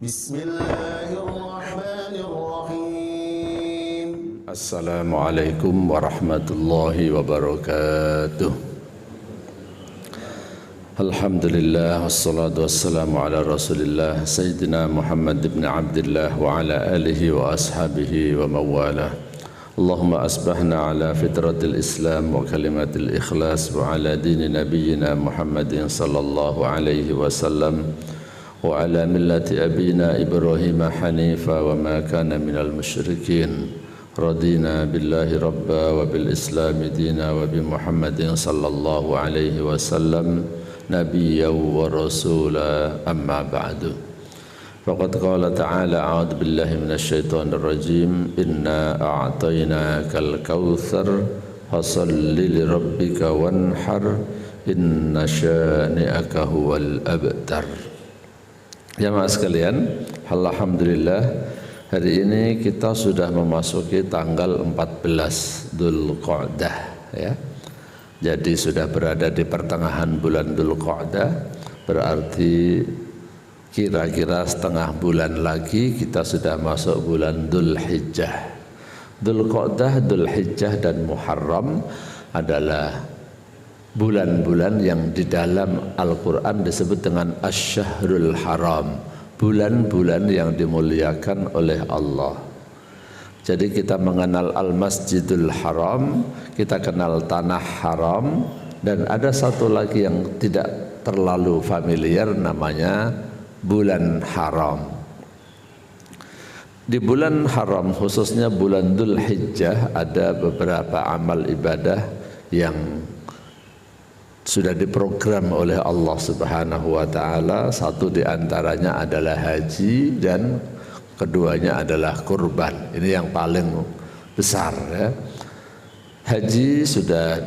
Bismillahirrahmanirrahim. Assalamualaikum warahmatullahi wabarakatuh. Alhamdulillah wassalatu wassalamu ala Rasulillah Sayyidina Muhammad ibn Abdullah wa ala alihi wa ashabihi wa mawalah. Allahumma asbahna ala fitratil Islam wa kalimatil ikhlas wa ala dini nabiyyina Muhammadin sallallahu alaihi wasallam wa ala millati abina Ibrahim hanifa wa ma kana minal musyrikin. Radina billahi rabba wa bil islami dina wa bi Muhammadin sallallahu alaihi wasallam nabiyya wa rasula, amma ba'du. Faqad qala ta'ala a'udzu billahi minasy syaithanir rajim inna a'tainakal kautsar fasalli li rabbika wanhar inna syani'aka huwal abtar. Jamaah sekalian, alhamdulillah hari ini kita sudah memasuki tanggal 14 Dzulqa'dah ya. Jadi sudah berada di pertengahan bulan Dzulqa'dah, berarti kira-kira setengah bulan lagi kita sudah masuk bulan Dzulhijjah. Dzulqa'dah, Dzulhijjah dan Muharram adalah bulan-bulan yang di dalam Al-Quran disebut dengan Asy-Syahrul Haram, bulan-bulan yang dimuliakan oleh Allah. Jadi kita mengenal Al-Masjidul Haram, kita kenal Tanah Haram, dan ada satu lagi yang tidak terlalu familiar, namanya bulan haram. Di bulan haram, khususnya bulan Dzulhijjah, ada beberapa amal ibadah yang sudah diprogram oleh Allah Subhanahu wa taala. Satu di antaranya adalah haji dan keduanya adalah kurban. Ini yang paling besar ya. Haji sudah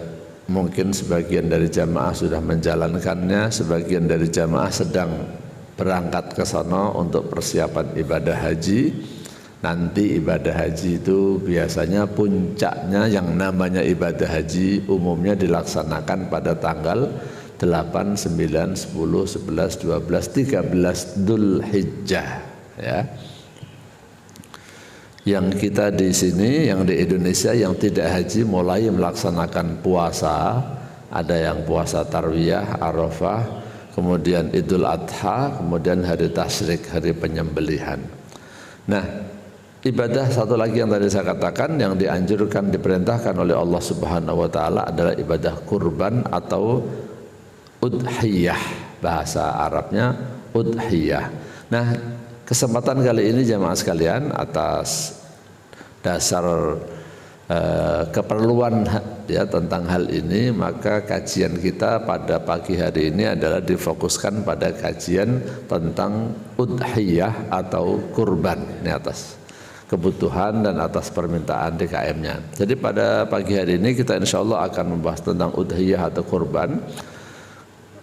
mungkin sebagian dari jamaah sudah menjalankannya, sebagian dari jamaah sedang berangkat ke sana untuk persiapan ibadah haji. Nanti ibadah haji itu biasanya puncaknya yang namanya ibadah haji umumnya dilaksanakan pada tanggal 8, 9, 10, 11, 12, 13 Dzulhijjah ya. Yang kita di sini, yang di Indonesia yang tidak haji mulai melaksanakan puasa, ada yang puasa tarwiyah, Arafah, kemudian Idul Adha, kemudian hari tasyrik, hari penyembelihan. Nah, ibadah satu lagi yang tadi saya katakan yang dianjurkan, diperintahkan oleh Allah Subhanahu wa taala adalah ibadah kurban atau udhiyah, bahasa Arabnya udhiyah. Nah, kesempatan kali ini jamaah sekalian, atas dasar keperluan ya tentang hal ini, maka kajian kita pada pagi hari ini adalah difokuskan pada kajian tentang udhiyah atau kurban, ini atas kebutuhan dan atas permintaan DKM-nya. Jadi pada pagi hari ini kita insya Allah akan membahas tentang udhiyah atau kurban.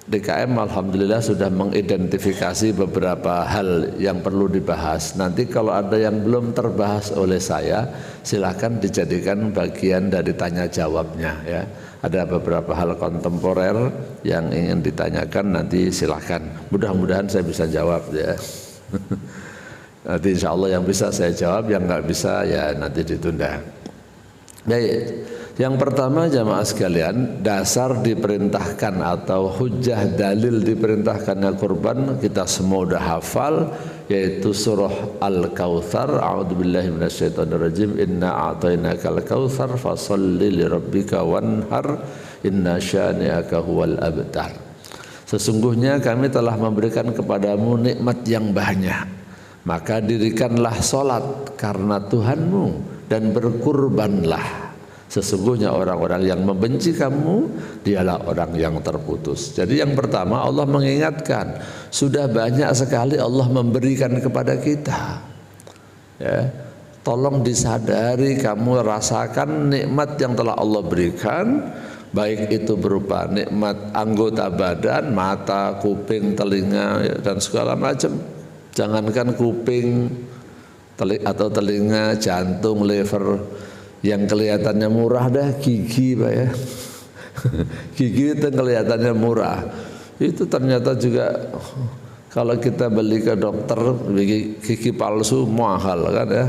DKM alhamdulillah sudah mengidentifikasi beberapa hal yang perlu dibahas. Nanti kalau ada yang belum terbahas oleh saya, silakan dijadikan bagian dari tanya jawabnya ya. Ada beberapa hal kontemporer yang ingin ditanyakan, nanti silakan. Mudah-mudahan saya bisa jawab ya. Nanti insya Allah yang bisa saya jawab, yang nggak bisa ya nanti ditunda. Baik, yang pertama jamaah sekalian, dasar diperintahkan atau hujjah dalil diperintahkannya kurban kita semua udah hafal, yaitu surah Al-Kautsar. A'udzubillahi minasyaitonirrajim. Inna a'tainakal kautsar fasholli lirabbika wanhar inna syani'aka huwal abtar. Sesungguhnya kami telah memberikan kepadamu nikmat yang banyak, maka dirikanlah solat karena Tuhanmu dan berkurbanlah. Sesungguhnya orang-orang yang membenci kamu, dialah orang yang terputus. Jadi yang pertama Allah mengingatkan, sudah banyak sekali Allah memberikan kepada kita ya. Tolong disadari, kamu rasakan nikmat yang telah Allah berikan, baik itu berupa nikmat anggota badan, mata, kuping, telinga ya, dan segala macam. Jangankan kuping atau telinga, jantung, liver, yang kelihatannya murah dah gigi Pak ya. Gigi itu kelihatannya murah, itu ternyata juga Kalau kita beli ke dokter gigi palsu mahal kan ya.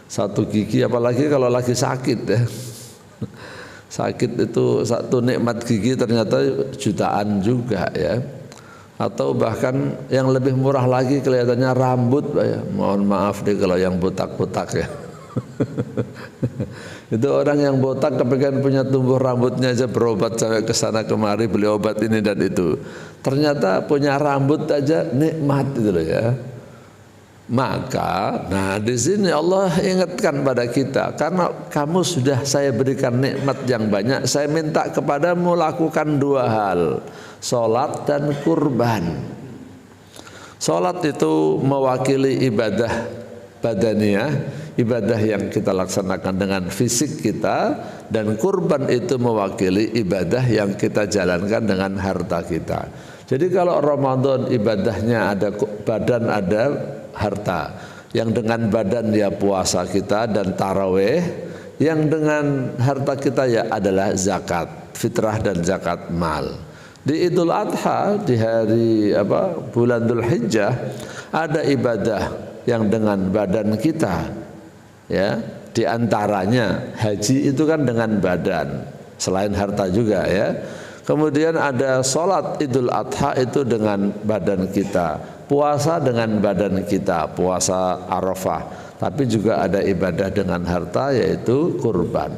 Satu gigi, apalagi kalau lagi sakit ya. Sakit itu satu nikmat gigi ternyata jutaan juga ya. Atau bahkan yang lebih murah lagi kelihatannya rambut ya. Mohon maaf deh kalau yang botak-botak ya. Itu orang yang botak kepengen punya tumbuh rambutnya aja berobat sampai ke sana kemari beli obat ini dan itu. Ternyata punya rambut aja nikmat itu loh ya. Maka, nah di sini Allah ingatkan pada kita, karena kamu sudah saya berikan nikmat yang banyak, saya minta kepadamu lakukan dua hal, sholat dan kurban. Sholat itu mewakili ibadah badaniyah, ibadah yang kita laksanakan dengan fisik kita, dan kurban itu mewakili ibadah yang kita jalankan dengan harta kita. Jadi kalau Ramadan ibadahnya ada badan, ada harta. Yang dengan badan ya puasa kita dan taraweh, yang dengan harta kita ya adalah zakat, fitrah dan zakat mal. Di Idul Adha, di hari bulan Dzul Hijjah, ada ibadah yang dengan badan kita. Ya, di antaranya haji itu kan dengan badan, selain harta juga ya. Kemudian ada sholat Idul Adha itu dengan badan kita, puasa dengan badan kita, puasa Arafah. Tapi juga ada ibadah dengan harta yaitu kurban.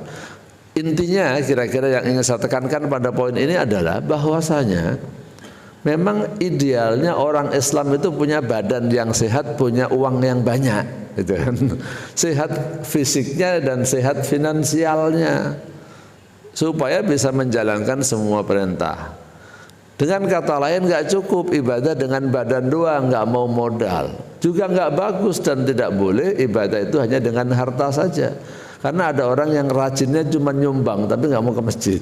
Intinya kira-kira yang ingin saya tekankan pada poin ini adalah bahwasanya memang idealnya orang Islam itu punya badan yang sehat, punya uang yang banyak, gitu kan. Sehat fisiknya dan sehat finansialnya, supaya bisa menjalankan semua perintah. Dengan kata lain, nggak cukup ibadah dengan badan doang, nggak mau modal, juga nggak bagus dan tidak boleh ibadah itu hanya dengan harta saja. Karena ada orang yang rajinnya cuma nyumbang tapi nggak mau ke masjid.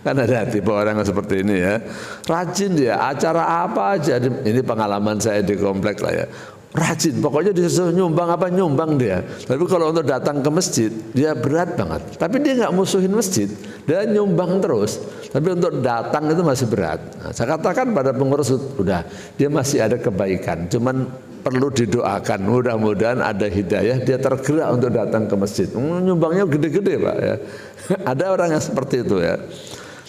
Kan ada tipe orang seperti ini ya, rajin dia acara apa aja. Ini pengalaman saya di komplek lah ya. Rajin, pokoknya disuruh nyumbang apa nyumbang dia. Tapi kalau untuk datang ke masjid dia berat banget. Tapi dia nggak musuhin masjid, dia nyumbang terus. Tapi untuk datang itu masih berat. Nah, saya katakan pada pengurus, udah dia masih ada kebaikan, cuman perlu didoakan. Mudah-mudahan ada hidayah, dia tergerak untuk datang ke masjid. Nyumbangnya gede-gede pak ya. Ada orang yang seperti itu ya.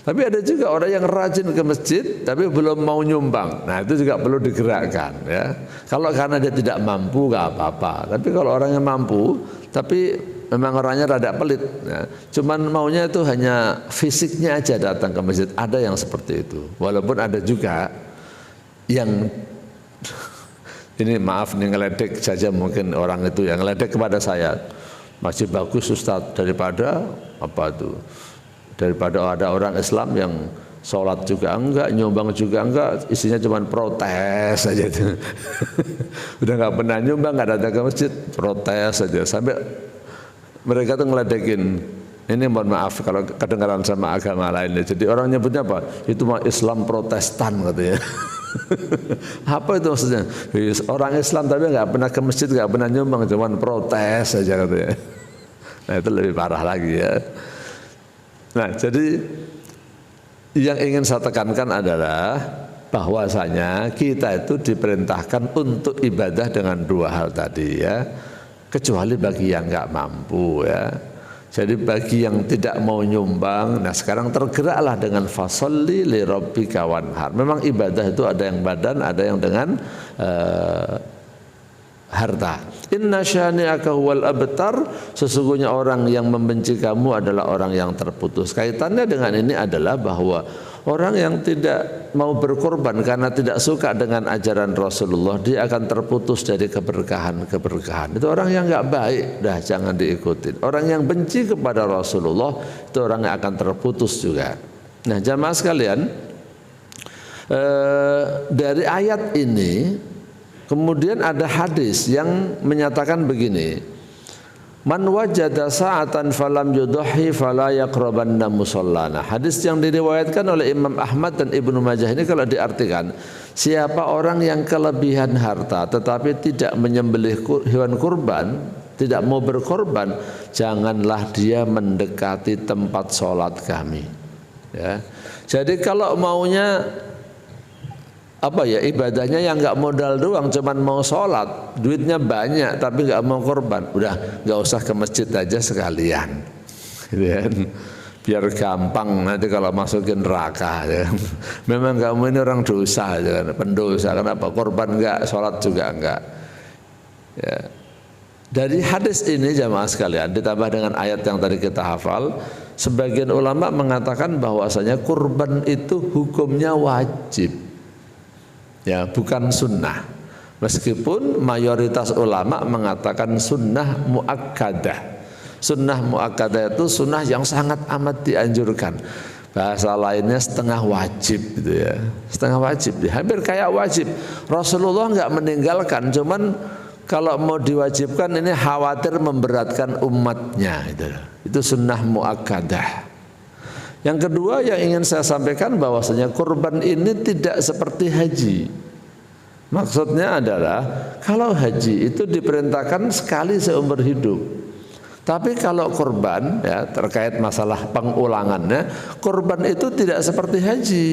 Tapi ada juga orang yang rajin ke masjid tapi belum mau nyumbang. Nah itu juga perlu digerakkan ya. Kalau karena dia tidak mampu gak apa-apa. Tapi kalau orangnya mampu tapi memang orangnya rada pelit ya. Cuman maunya itu hanya fisiknya aja datang ke masjid. Ada yang seperti itu. Walaupun ada juga yang ini maaf nih ngeledek saja mungkin orang itu yang ngeledek kepada saya. Masih bagus Ustadz daripada ada orang Islam yang sholat juga enggak, nyumbang juga enggak, isinya cuma protes saja itu. Udah enggak pernah nyumbang, enggak datang ke masjid, protes saja. Sampai mereka tuh ngeledekin. Ini mohon maaf kalau kedengaran sama agama lain. Jadi orang nyebutnya apa? Itu mah Islam Protestan katanya. Apa itu maksudnya? Orang Islam tapi enggak pernah ke masjid, enggak pernah nyumbang, cuma protes saja katanya. Nah itu lebih parah lagi ya. Nah, jadi yang ingin saya tekankan adalah bahwasanya kita itu diperintahkan untuk ibadah dengan dua hal tadi ya, kecuali bagi yang nggak mampu ya. Jadi bagi yang tidak mau nyumbang, nah sekarang tergeraklah dengan fasholli li rabbika wanhar. Memang ibadah itu ada yang badan, ada yang dengan harta. Inna syani'aka huwal abtar, sesungguhnya orang yang membenci kamu adalah orang yang terputus. Kaitannya dengan ini adalah bahwa orang yang tidak mau berkorban karena tidak suka dengan ajaran Rasulullah, dia akan terputus dari keberkahan-keberkahan. Itu orang yang enggak baik, dah jangan diikutin. Orang yang benci kepada Rasulullah itu orang yang akan terputus juga. Nah, jamaah sekalian, dari ayat ini kemudian ada hadis yang menyatakan begini, man wajada sa'atan falam yudhi fala yaqrabanna musallana. Hadis yang diriwayatkan oleh Imam Ahmad dan Ibnu Majah ini kalau diartikan, siapa orang yang kelebihan harta tetapi tidak menyembelih hewan kurban, tidak mau berkorban, janganlah dia mendekati tempat sholat kami ya. Jadi kalau maunya apa ya, ibadahnya yang nggak modal doang, cuman mau sholat, duitnya banyak tapi nggak mau korban, udah nggak usah ke masjid aja sekalian, gitu kan? Biar gampang nanti kalau masukin neraka, ya. Memang kamu ini orang dosa, ya kan? Pendosa, kenapa? Korban nggak, sholat juga nggak. Ya. Dari hadis ini jamaah sekalian ditambah dengan ayat yang tadi kita hafal, sebagian ulama mengatakan bahwasanya kurban itu hukumnya wajib, ya bukan sunnah. Meskipun mayoritas ulama mengatakan sunnah muakkadah. Sunnah muakkadah itu sunnah yang sangat amat dianjurkan. Bahasa lainnya setengah wajib gitu ya, setengah wajib, hampir kayak wajib. Rasulullah nggak meninggalkan, cuman kalau mau diwajibkan ini khawatir memberatkan umatnya, itu sunnah muakkadah. Yang kedua yang ingin saya sampaikan bahwasanya kurban ini tidak seperti haji. Maksudnya adalah kalau haji itu diperintahkan sekali seumur hidup. Tapi kalau kurban, ya terkait masalah pengulangannya, kurban itu tidak seperti haji.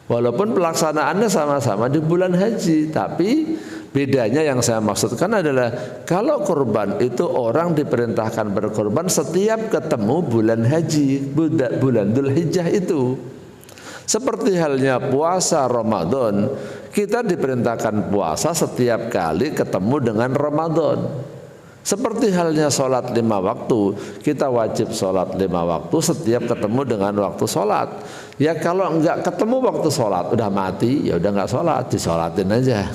Walaupun pelaksanaannya sama-sama di bulan haji, tapi bedanya yang saya maksudkan adalah kalau kurban itu orang diperintahkan berkorban setiap ketemu bulan haji, bulan Dzulhijjah itu. Seperti halnya puasa Ramadan, kita diperintahkan puasa setiap kali ketemu dengan Ramadan. Seperti halnya sholat 5 waktu, kita wajib sholat 5 waktu setiap ketemu dengan waktu sholat. Ya kalau enggak ketemu waktu sholat, udah mati, ya udah enggak sholat, disolatin aja.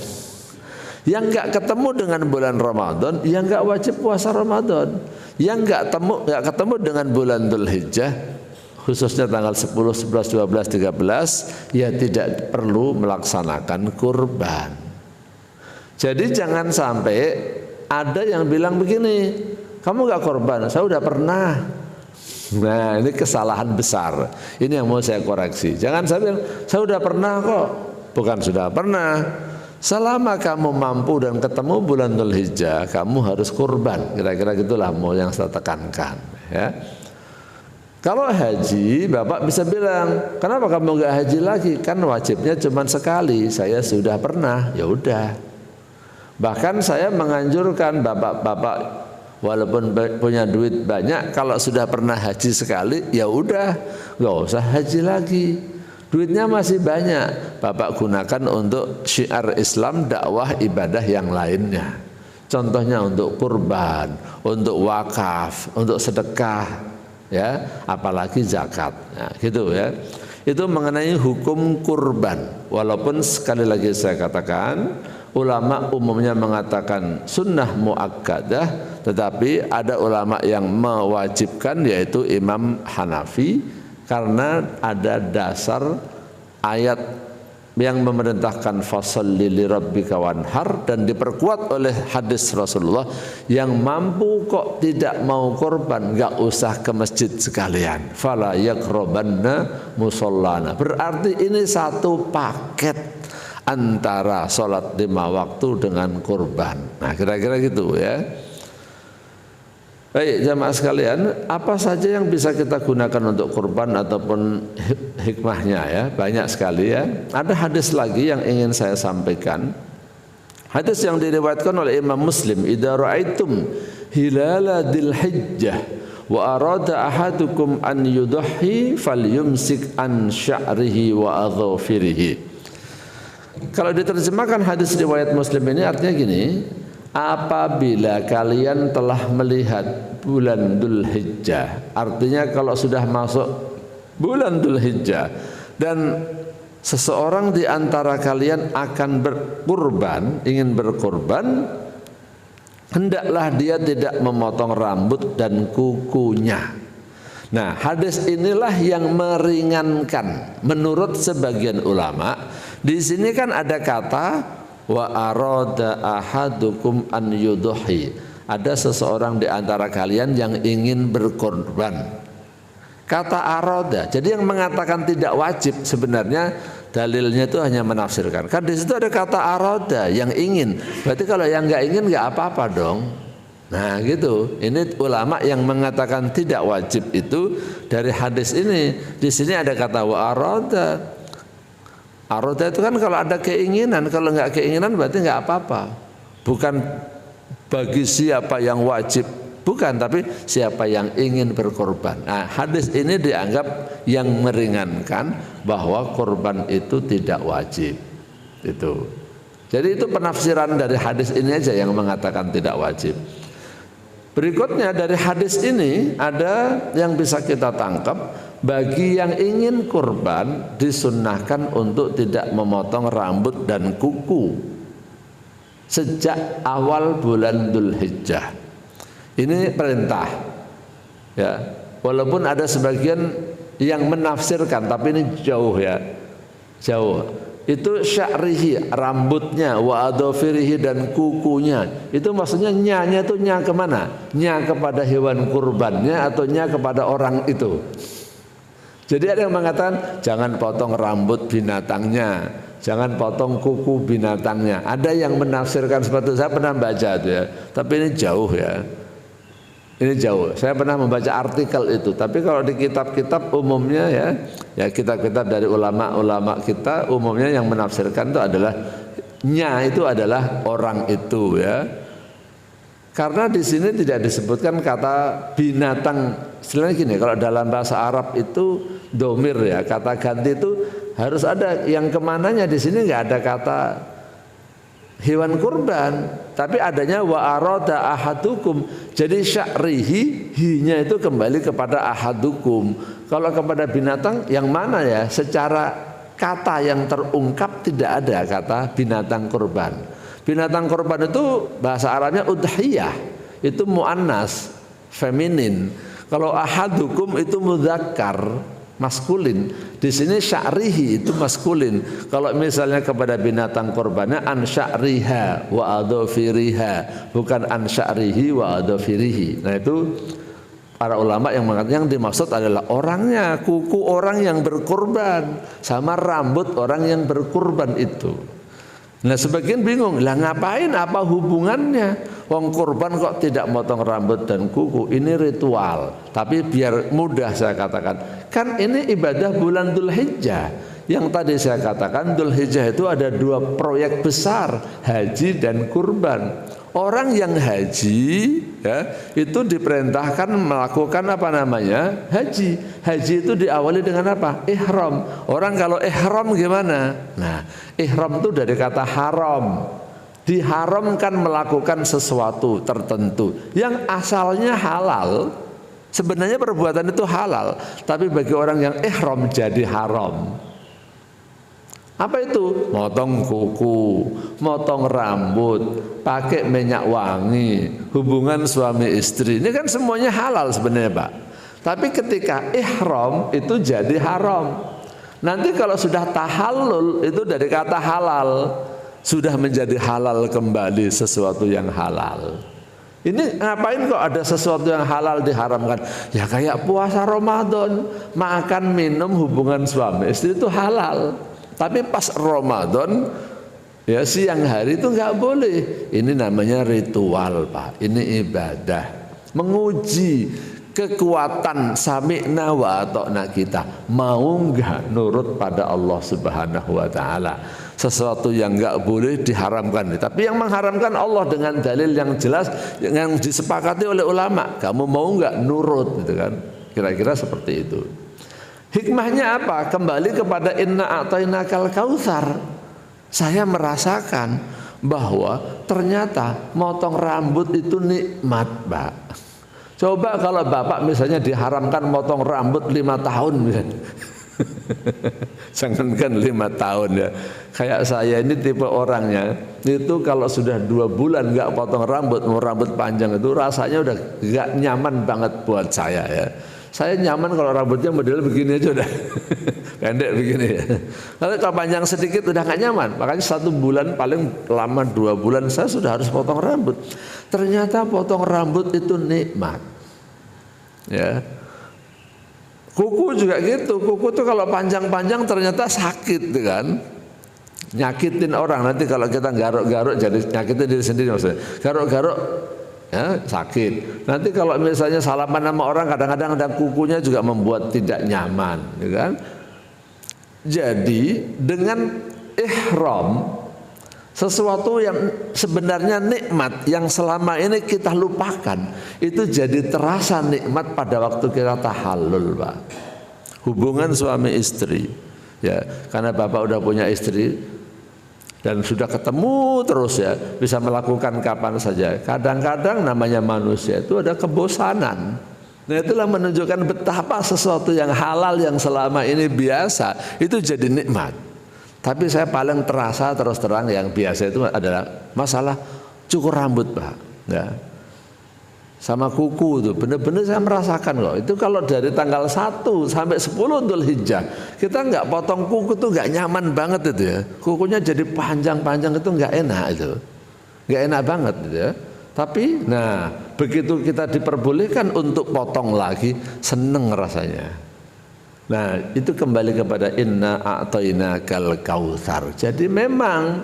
Yang enggak ketemu dengan bulan Ramadan, ya enggak wajib puasa Ramadan. Yang enggak ketemu dengan bulan Dzulhijjah, khususnya tanggal 10, 11, 12, 13, ya tidak perlu melaksanakan kurban. Jadi jangan sampai ada yang bilang begini, kamu gak korban, saya udah pernah. Nah ini kesalahan besar. Ini yang mau saya koreksi. Jangan saya bilang, saya udah pernah kok. Bukan sudah pernah. Selama kamu mampu dan ketemu bulan Dzulhijjah, kamu harus kurban. Kira-kira gitulah mau yang saya tekankan. Ya. Kalau haji, Bapak bisa bilang, kenapa kamu gak haji lagi? Kan wajibnya cuma sekali. Saya sudah pernah. Ya udah. Bahkan saya menganjurkan bapak-bapak walaupun punya duit banyak, kalau sudah pernah haji sekali, ya udah, nggak usah haji lagi. Duitnya masih banyak, Bapak gunakan untuk syiar Islam, dakwah, ibadah yang lainnya. Contohnya untuk kurban, untuk wakaf, untuk sedekah, ya, apalagi zakat, nah, gitu ya. Itu mengenai hukum kurban. Walaupun sekali lagi saya katakan, ulama umumnya mengatakan sunnah muakkadah, tetapi ada ulama yang mewajibkan yaitu Imam Hanafi karena ada dasar ayat yang memerintahkan fasholli lirabbika wanhar dan diperkuat oleh hadis Rasulullah yang mampu kok tidak mau korban nggak usah ke masjid sekalian, fala yaqrabanna musallana. Berarti ini satu paket antara sholat 5 waktu dengan kurban. Nah kira-kira gitu ya. Baik jamaah sekalian, apa saja yang bisa kita gunakan untuk kurban ataupun hikmahnya ya, banyak sekali ya. Ada hadis lagi yang ingin saya sampaikan. Hadis yang diriwayatkan oleh Imam Muslim, idza ra'aitum hilala dzulhijjah wa arada ahadukum an yudhi falyumsik an sya'rihi wa adhafirihi. Kalau diterjemahkan hadis riwayat Muslim ini artinya gini, apabila kalian telah melihat bulan Dzulhijjah, artinya kalau sudah masuk bulan Dzulhijjah dan seseorang di antara kalian akan berkurban, ingin berkurban, hendaklah dia tidak memotong rambut dan kukunya. Nah, hadis inilah yang meringankan menurut sebagian ulama. Di sini kan ada kata wa arada ahadukum an yudhi. Ada seseorang di antara kalian yang ingin berkorban. Kata arada. Jadi yang mengatakan tidak wajib sebenarnya dalilnya itu hanya menafsirkan. Kan di situ ada kata arada yang ingin. Berarti kalau yang nggak ingin nggak apa-apa dong. Nah gitu. Ini ulama yang mengatakan tidak wajib itu dari hadis ini. Di sini ada kata wa arada Aroda itu kan kalau ada keinginan, kalau nggak keinginan berarti nggak apa-apa. Bukan bagi siapa yang wajib, bukan, tapi siapa yang ingin berkorban. Nah, hadis ini dianggap yang meringankan bahwa korban itu tidak wajib. Itu. Jadi itu penafsiran dari hadis ini aja yang mengatakan tidak wajib. Berikutnya dari hadis ini ada yang bisa kita tangkap, bagi yang ingin kurban disunnahkan untuk tidak memotong rambut dan kuku sejak awal bulan Dzulhijjah. Ini perintah. Ya, walaupun ada sebagian yang menafsirkan, tapi ini jauh ya, jauh. Itu sya'rihi, rambutnya, wa adhafirihi, dan kukunya. Itu maksudnya nyanya itu nya kemana? Nya kepada hewan kurbannya atau nya kepada orang itu. Jadi ada yang mengatakan jangan potong rambut binatangnya, jangan potong kuku binatangnya. Ada yang menafsirkan seperti itu. Saya pernah baca itu ya, tapi ini jauh ya. Ini jauh. Saya pernah membaca artikel itu. Tapi kalau di kitab-kitab umumnya ya kitab-kitab dari ulama-ulama kita umumnya yang menafsirkan itu adalah nya itu adalah orang itu ya. Karena di sini tidak disebutkan kata binatang. Istilahnya gini, kalau dalam bahasa Arab itu domir ya, kata ganti itu harus ada yang kemananya. Di sini nggak ada kata hewan kurban, tapi adanya wa arada ahadukum. Jadi sya'rihi, hinya itu kembali kepada ahadukum. Kalau kepada binatang yang mana ya? Secara kata yang terungkap tidak ada kata binatang kurban. Binatang kurban itu bahasa Arabnya udhiyah, itu muannas, feminin. Kalau ahadukum itu mudzakkar, maskulin. Di sini sya'rihi itu maskulin. Kalau misalnya kepada binatang kurbannya an sya'riha wa adhafiriha, bukan an sya'rihi wa adhafirihi. Nah itu para ulama yang mengatakan yang dimaksud adalah orangnya, kuku orang yang berkurban sama rambut orang yang berkurban itu. Nah sebagian bingung, lah ngapain, apa hubungannya? Wong kurban kok tidak motong rambut dan kuku? Ini ritual. Tapi biar mudah saya katakan, kan ini ibadah bulan Dzulhijjah. Yang tadi saya katakan Dzulhijjah itu ada dua proyek besar, haji dan kurban. Orang yang haji ya, itu diperintahkan melakukan apa namanya? Haji. Haji itu diawali dengan apa? Ihram. Orang kalau ihram gimana? Nah, ihram itu dari kata haram. Diharamkan melakukan sesuatu tertentu yang asalnya halal. Sebenarnya perbuatan itu halal, tapi bagi orang yang ihram jadi haram. Apa itu? Motong kuku, motong rambut, pakai minyak wangi, hubungan suami istri. Ini kan semuanya halal sebenarnya Pak. Tapi ketika ihram itu jadi haram. Nanti kalau sudah tahallul itu dari kata halal, sudah menjadi halal kembali sesuatu yang halal. Ini ngapain kok ada sesuatu yang halal diharamkan? Ya kayak puasa Ramadan, makan minum hubungan suami istri itu halal. Tapi pas Ramadan ya siang hari itu nggak boleh. Ini namanya ritual Pak. Ini ibadah. Menguji kekuatan sami'na wa ata'na kita. Mau nggak nurut pada Allah Subhanahu wa taala. Sesuatu yang nggak boleh diharamkan. Tapi yang mengharamkan Allah dengan dalil yang jelas yang disepakati oleh ulama. Kamu mau nggak nurut gitu kan? Kira-kira seperti itu. Hikmahnya apa? Kembali kepada inna a'tainakal kautsar. Saya merasakan bahwa ternyata motong rambut itu nikmat, Pak. Coba kalau Bapak misalnya diharamkan motong rambut 5 tahun misalnya. Jangankan 5 tahun ya. Kayak saya ini tipe orangnya itu kalau sudah 2 bulan nggak potong rambut, mau rambut panjang itu rasanya udah nggak nyaman banget buat saya ya. Saya nyaman kalau rambutnya model begini aja udah pendek begini ya. Kalau panjang sedikit udah nggak nyaman. Makanya 1 bulan paling lama 2 bulan saya sudah harus potong rambut. Ternyata potong rambut itu nikmat. Ya. Kuku juga gitu. Kuku tuh kalau panjang-panjang ternyata sakit kan. Nyakitin orang. Nanti kalau kita garuk-garuk jadi nyakitin diri sendiri maksudnya. Garuk-garuk ya, sakit. Nanti kalau misalnya salaman sama orang kadang-kadang ada kukunya juga membuat tidak nyaman, ya kan? Jadi dengan ihram, sesuatu yang sebenarnya nikmat yang selama ini kita lupakan, itu jadi terasa nikmat pada waktu kita tahallul, Pak. Hubungan suami istri, ya, karena Bapak udah punya istri dan sudah ketemu terus, ya, bisa melakukan kapan saja. Kadang-kadang namanya manusia itu ada kebosanan. Nah, itulah menunjukkan betapa sesuatu yang halal yang selama ini biasa itu jadi nikmat. Tapi saya paling terasa terus terang yang biasa itu adalah masalah cukur rambut, Pak. Ya. Sama kuku itu benar-benar saya merasakan kok. Itu kalau dari tanggal 1 sampai 10 Dzulhijjah kita nggak potong kuku tuh nggak nyaman banget itu, ya. Kukunya jadi panjang-panjang itu nggak enak itu. Nggak enak banget gitu, ya. Tapi nah begitu kita diperbolehkan untuk potong lagi, seneng rasanya. Nah, itu kembali kepada inna a'tainakal kautsar. Jadi memang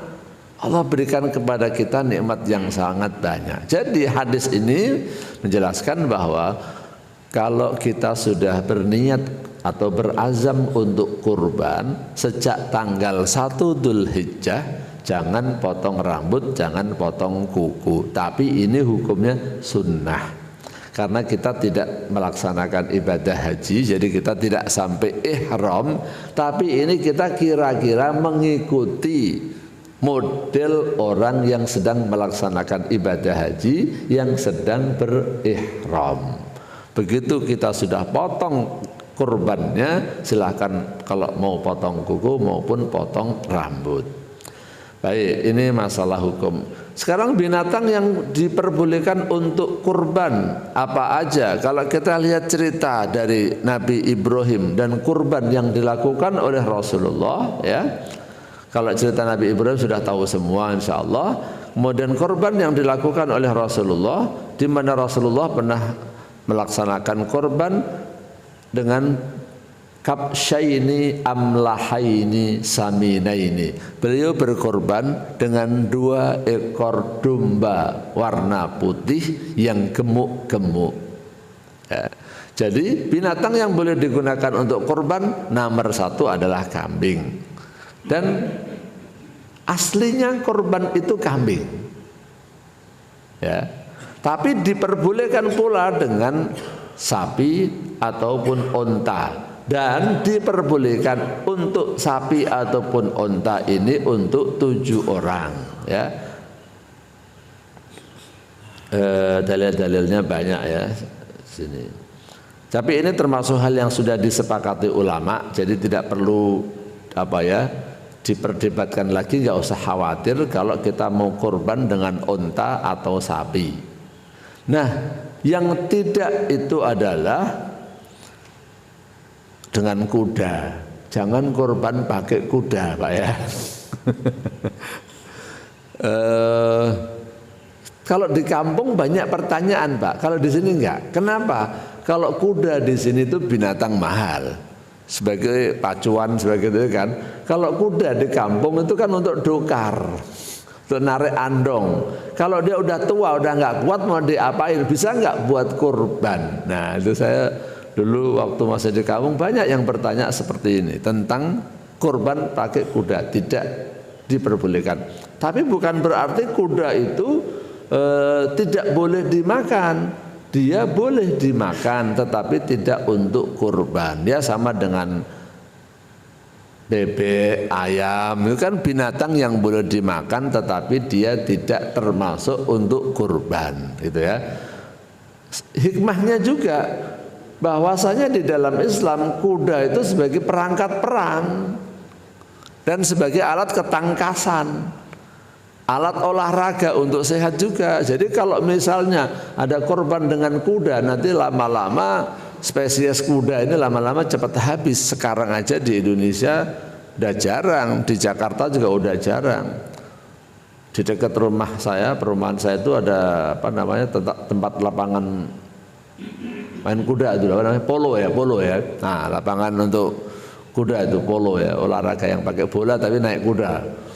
Allah berikan kepada kita nikmat yang sangat banyak. Jadi hadis ini menjelaskan bahwa kalau kita sudah berniat atau berazam untuk kurban sejak tanggal 1 Dzulhijjah, jangan potong rambut, jangan potong kuku. Tapi ini hukumnya sunnah. Karena kita tidak melaksanakan ibadah haji, jadi kita tidak sampai ihram, tapi ini kita kira-kira mengikuti model orang yang sedang melaksanakan ibadah haji yang sedang berihram. Begitu kita sudah potong kurbannya, silahkan kalau mau potong kuku maupun potong rambut. Baik, ini masalah hukum. Sekarang binatang yang diperbolehkan untuk kurban apa aja? Kalau kita lihat cerita dari Nabi Ibrahim dan kurban yang dilakukan oleh Rasulullah, ya. Kalau cerita Nabi Ibrahim sudah tahu semua insya Allah. Kemudian kurban yang dilakukan oleh Rasulullah, di mana Rasulullah pernah melaksanakan kurban dengan kabsyaini amlahaini saminaini. Beliau berkorban dengan 2 ekor domba warna putih yang gemuk-gemuk, ya. Jadi binatang yang boleh digunakan untuk korban nomor 1 adalah kambing. Dan aslinya korban itu kambing, ya. Tapi diperbolehkan pula dengan sapi ataupun onta. Dan diperbolehkan untuk sapi ataupun onta ini untuk 7 orang, ya. Dalil-dalilnya banyak, ya, sini. Tapi ini termasuk hal yang sudah disepakati ulama, jadi tidak perlu diperdebatkan lagi, nggak usah khawatir kalau kita mau kurban dengan onta atau sapi. Nah, yang tidak itu adalah dengan kuda. Jangan kurban pakai kuda, Pak, ya. Kalau di kampung banyak pertanyaan, Pak. Kalau di sini enggak. Kenapa? Kalau kuda di sini itu binatang mahal, sebagai pacuan, sebagai itu kan. Kalau kuda di kampung itu kan untuk dokar, untuk narik andong. Kalau dia udah tua, udah nggak kuat, mau diapain? Bisa nggak buat kurban? Nah, itu saya dulu waktu masih di kampung banyak yang bertanya seperti ini tentang kurban pakai kuda. Tidak diperbolehkan. Tapi bukan berarti kuda itu tidak boleh dimakan. Dia boleh dimakan, tetapi tidak untuk kurban. Dia sama dengan bebek, ayam, itu kan binatang yang boleh dimakan, tetapi dia tidak termasuk untuk kurban, gitu, ya. Hikmahnya juga bahwasanya di dalam Islam kuda itu sebagai perangkat perang dan sebagai alat ketangkasan, alat olahraga untuk sehat juga. Jadi kalau misalnya ada korban dengan kuda, nanti lama-lama spesies kuda ini lama-lama cepat habis. Sekarang aja di Indonesia udah jarang, di Jakarta juga udah jarang. Di dekat rumah saya, perumahan saya itu ada tempat lapangan main kuda itu, apa namanya, polo ya. Nah, lapangan untuk kuda itu polo, ya, olahraga yang pakai bola tapi naik kuda.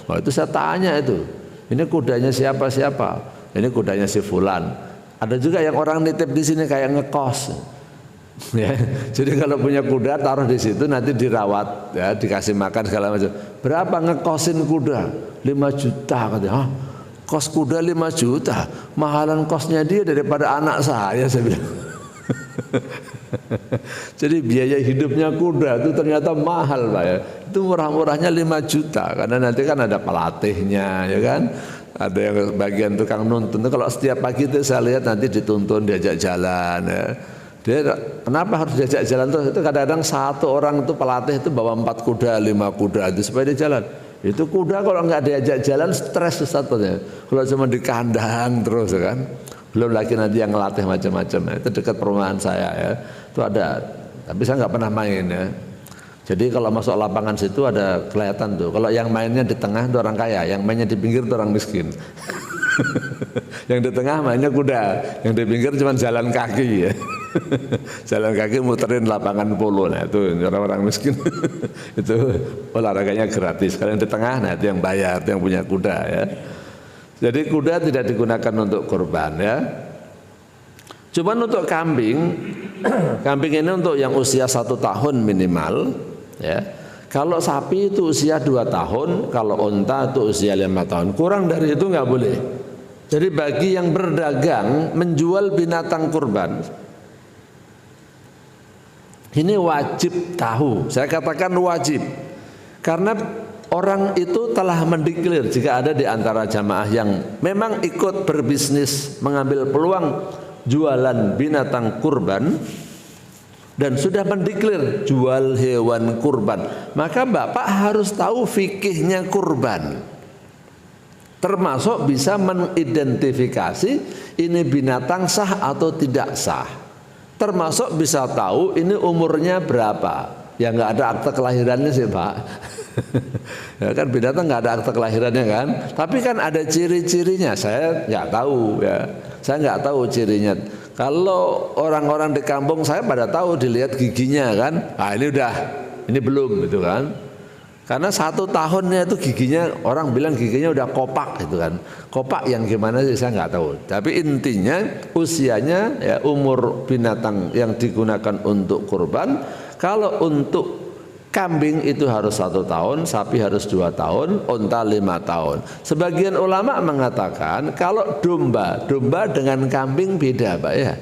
Wah, itu saya tanya itu, ini kudanya siapa? Ini kudanya si fulan. Ada juga yang orang nitip di sini kayak ngekos. Ya, jadi kalau punya kuda taruh di situ nanti dirawat, ya, dikasih makan segala macam. Berapa ngekosin kuda? 5 juta katanya. Hah? Kos kuda 5 juta, mahalan kosnya dia daripada anak saya bilang. Jadi biaya hidupnya kuda itu ternyata mahal Pak ya. Itu murah-murahnya 5 juta karena nanti kan ada pelatihnya ya kan. Ada yang bagian tukang nuntun. Kalau setiap pagi itu saya lihat nanti dituntun diajak jalan ya. Dia kenapa harus diajak jalan terus? Itu kadang-kadang satu orang itu pelatih itu bawa 4 kuda, 5 kuda itu supaya dia jalan. Itu kuda kalau nggak diajak jalan stres satunya. Kalau cuma di kandang terus kan. Belum lagi nanti yang ngelatih macam-macam. Itu dekat perumahan saya ya. Itu ada. Tapi saya nggak pernah main ya. Jadi kalau masuk lapangan situ ada kelihatan tuh. Kalau yang mainnya di tengah itu orang kaya, yang mainnya di pinggir itu orang miskin. Yang di tengah mainnya kuda, yang di pinggir cuma jalan kaki ya. Jalan kaki muterin lapangan polo, nah itu orang-orang miskin. Itu olahraganya gratis. Kalau yang di tengah, nah itu yang bayar, itu yang punya kuda ya. Jadi kuda tidak digunakan untuk kurban ya. Cuman untuk kambing, kambing ini untuk yang usia 1 tahun minimal ya. Kalau sapi itu usia 2 tahun, kalau unta itu usia 5 tahun. Kurang dari itu nggak boleh. Jadi bagi yang berdagang menjual binatang kurban, ini wajib tahu. Saya katakan wajib. Karena orang itu telah mendeklir jika ada di antara jamaah yang memang ikut berbisnis mengambil peluang jualan binatang kurban dan sudah mendeklir jual hewan kurban, maka Bapak harus tahu fikihnya kurban. Termasuk bisa mengidentifikasi ini binatang sah atau tidak sah. Termasuk bisa tahu ini umurnya berapa. Ya nggak ada akte kelahirannya sih Pak. Ya kan binatang nggak ada akte kelahirannya kan. Tapi kan ada ciri-cirinya. Saya nggak tahu ya. Saya nggak tahu cirinya. Kalau orang-orang di kampung saya pada tahu dilihat giginya kan. Ah ini udah, ini belum gitu kan. Karena 1 tahunnya itu giginya, orang bilang giginya udah kopak gitu kan. Kopak yang gimana sih saya nggak tahu. Tapi intinya usianya ya umur binatang yang digunakan untuk kurban. Kalau untuk kambing itu harus 1 tahun, sapi harus 2 tahun, unta 5 tahun. Sebagian ulama mengatakan kalau domba dengan kambing beda Pak ya.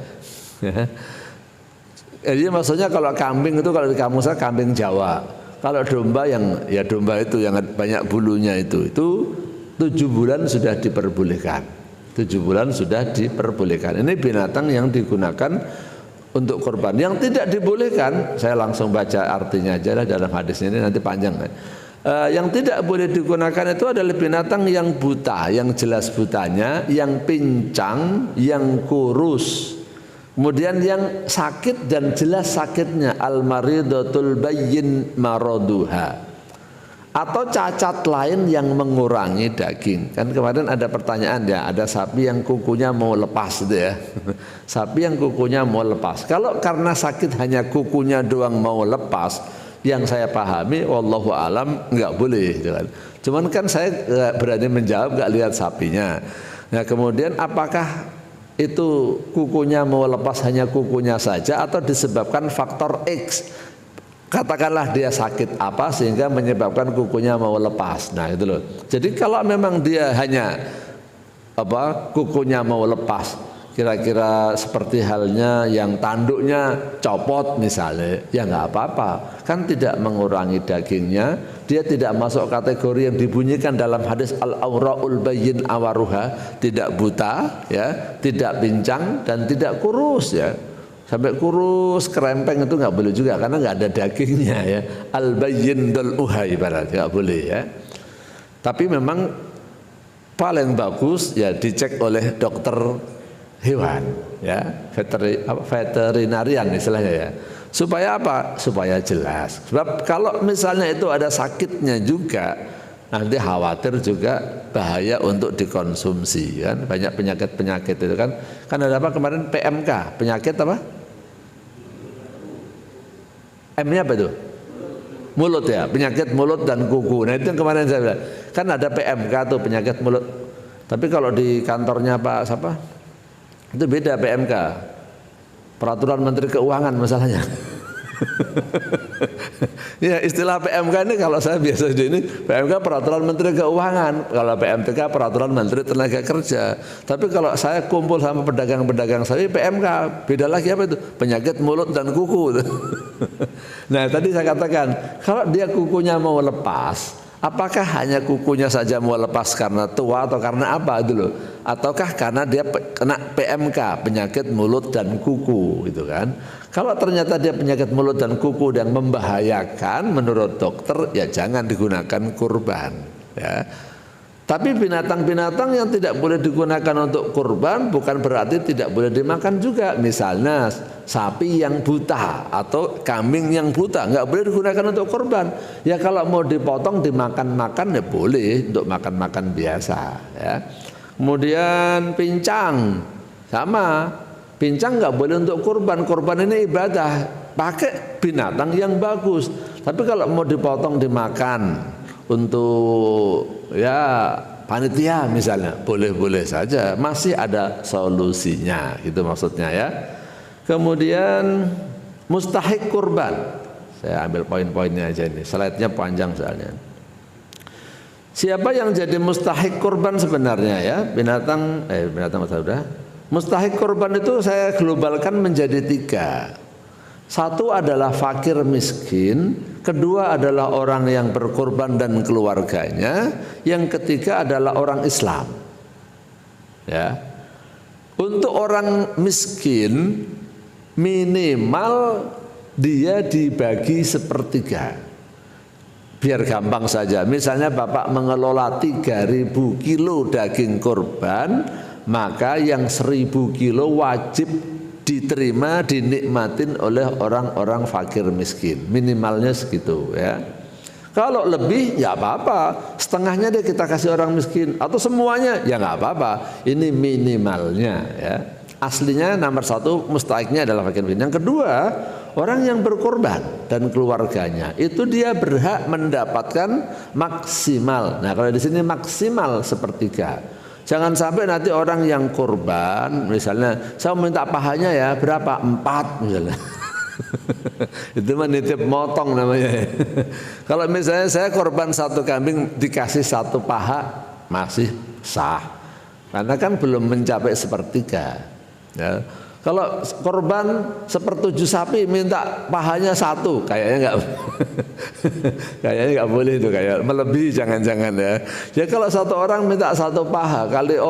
Jadi maksudnya kalau kambing itu kalau di kampung saya kambing Jawa. Kalau domba yang ya domba itu yang banyak bulunya itu 7 bulan sudah diperbolehkan. 7 bulan sudah diperbolehkan. Ini binatang yang digunakan untuk kurban. Yang tidak dibolehkan, saya langsung baca artinya aja lah dalam hadis ini nanti panjang. Yang tidak boleh digunakan itu adalah binatang yang buta, yang jelas butanya, yang pincang, yang kurus. Kemudian yang sakit dan jelas sakitnya, al-maridatul bayyin maraduha, atau cacat lain yang mengurangi daging. Kan kemarin ada pertanyaan ya, ada sapi yang kukunya mau lepas gitu ya. Sapi yang kukunya mau lepas. Kalau karena sakit hanya kukunya doang mau lepas, yang saya pahami wallahu alam enggak boleh gitu kan. Cuman kan saya enggak berani menjawab, enggak lihat sapinya. Nah, kemudian apakah itu kukunya mau lepas hanya kukunya saja atau disebabkan faktor X, katakanlah dia sakit apa sehingga menyebabkan kukunya mau lepas. Nah itu loh. Jadi kalau memang dia hanya kukunya mau lepas, kira-kira seperti halnya yang tanduknya copot misalnya, ya nggak apa-apa, kan tidak mengurangi dagingnya. Dia tidak masuk kategori yang dibunyikan dalam hadis al-auraul bayyin awaruha, tidak buta ya, tidak pincang dan tidak kurus ya. Sampai kurus kerempeng itu nggak boleh juga karena nggak ada dagingnya ya. Al-bayyin dal uhai ibarat nggak boleh ya. Tapi memang paling bagus ya dicek oleh dokter hewan ya, veterinarian istilahnya ya. Supaya apa? Supaya jelas. Sebab kalau misalnya itu ada sakitnya juga, nanti khawatir juga bahaya untuk dikonsumsi kan. Banyak penyakit-penyakit itu kan. Kan ada apa kemarin PMK, penyakit apa? M-nya apa itu? Mulut ya, penyakit mulut dan kuku. Nah itu yang kemarin saya bilang. Kan ada PMK tuh penyakit mulut. Tapi kalau di kantornya Pak siapa? Itu beda PMK. peraturan Menteri Keuangan masalahnya. Ya istilah PMK ini kalau saya biasa ini PMK peraturan Menteri Keuangan, kalau PMTK peraturan Menteri Tenaga Kerja. Tapi kalau saya kumpul sama pedagang-pedagang saya PMK, beda lagi apa itu? Penyakit mulut dan kuku. Nah tadi saya katakan kalau dia kukunya mau lepas, apakah hanya kukunya saja mau lepas karena tua atau karena apa itu loh? Ataukah karena dia kena PMK, penyakit mulut dan kuku gitu kan? Kalau ternyata dia penyakit mulut dan kuku yang membahayakan menurut dokter, ya jangan digunakan kurban ya. Tapi binatang-binatang yang tidak boleh digunakan untuk kurban bukan berarti tidak boleh dimakan juga. Misalnya sapi yang buta atau kambing yang buta nggak boleh digunakan untuk kurban. Ya kalau mau dipotong dimakan-makan ya boleh untuk makan-makan biasa ya. Kemudian pincang sama, pincang nggak boleh untuk kurban. Kurban ini ibadah, pakai binatang yang bagus. Tapi kalau mau dipotong dimakan untuk ya panitia misalnya, boleh-boleh saja, masih ada solusinya, gitu maksudnya ya. Kemudian mustahik kurban, saya ambil poin-poinnya aja ini, slide-nya panjang soalnya. Siapa yang jadi mustahik kurban sebenarnya ya? Binatang sudah. Mustahik kurban itu saya globalkan menjadi 3. Satu adalah fakir miskin, kedua adalah orang yang berkorban dan keluarganya, yang ketiga adalah orang Islam. Ya. Untuk orang miskin minimal dia dibagi sepertiga. Biar gampang saja, misalnya Bapak mengelola 3.000 kilo daging kurban, maka yang 1.000 kilo wajib diterima, dinikmatin oleh orang-orang fakir miskin, minimalnya segitu ya. Kalau lebih ya apa-apa, setengahnya deh kita kasih orang miskin, atau semuanya ya nggak apa-apa, ini minimalnya ya. Aslinya nomor 1 mustahiknya adalah fakir miskin. Yang kedua, orang yang berkorban dan keluarganya itu dia berhak mendapatkan maksimal. Nah kalau di sini maksimal sepertiga. Jangan sampai nanti orang yang korban, misalnya saya minta pahanya ya berapa? 4 misalnya. Itu mah nitip motong namanya. Kalau misalnya saya korban 1 kambing dikasih 1 paha masih sah, karena kan belum mencapai sepertiga. Ya. Kalau korban 1/7 sapi minta pahanya 1, kayaknya nggak boleh itu, kayak melebihi jangan-jangan ya. Ya kalau 1 orang minta 1 paha kali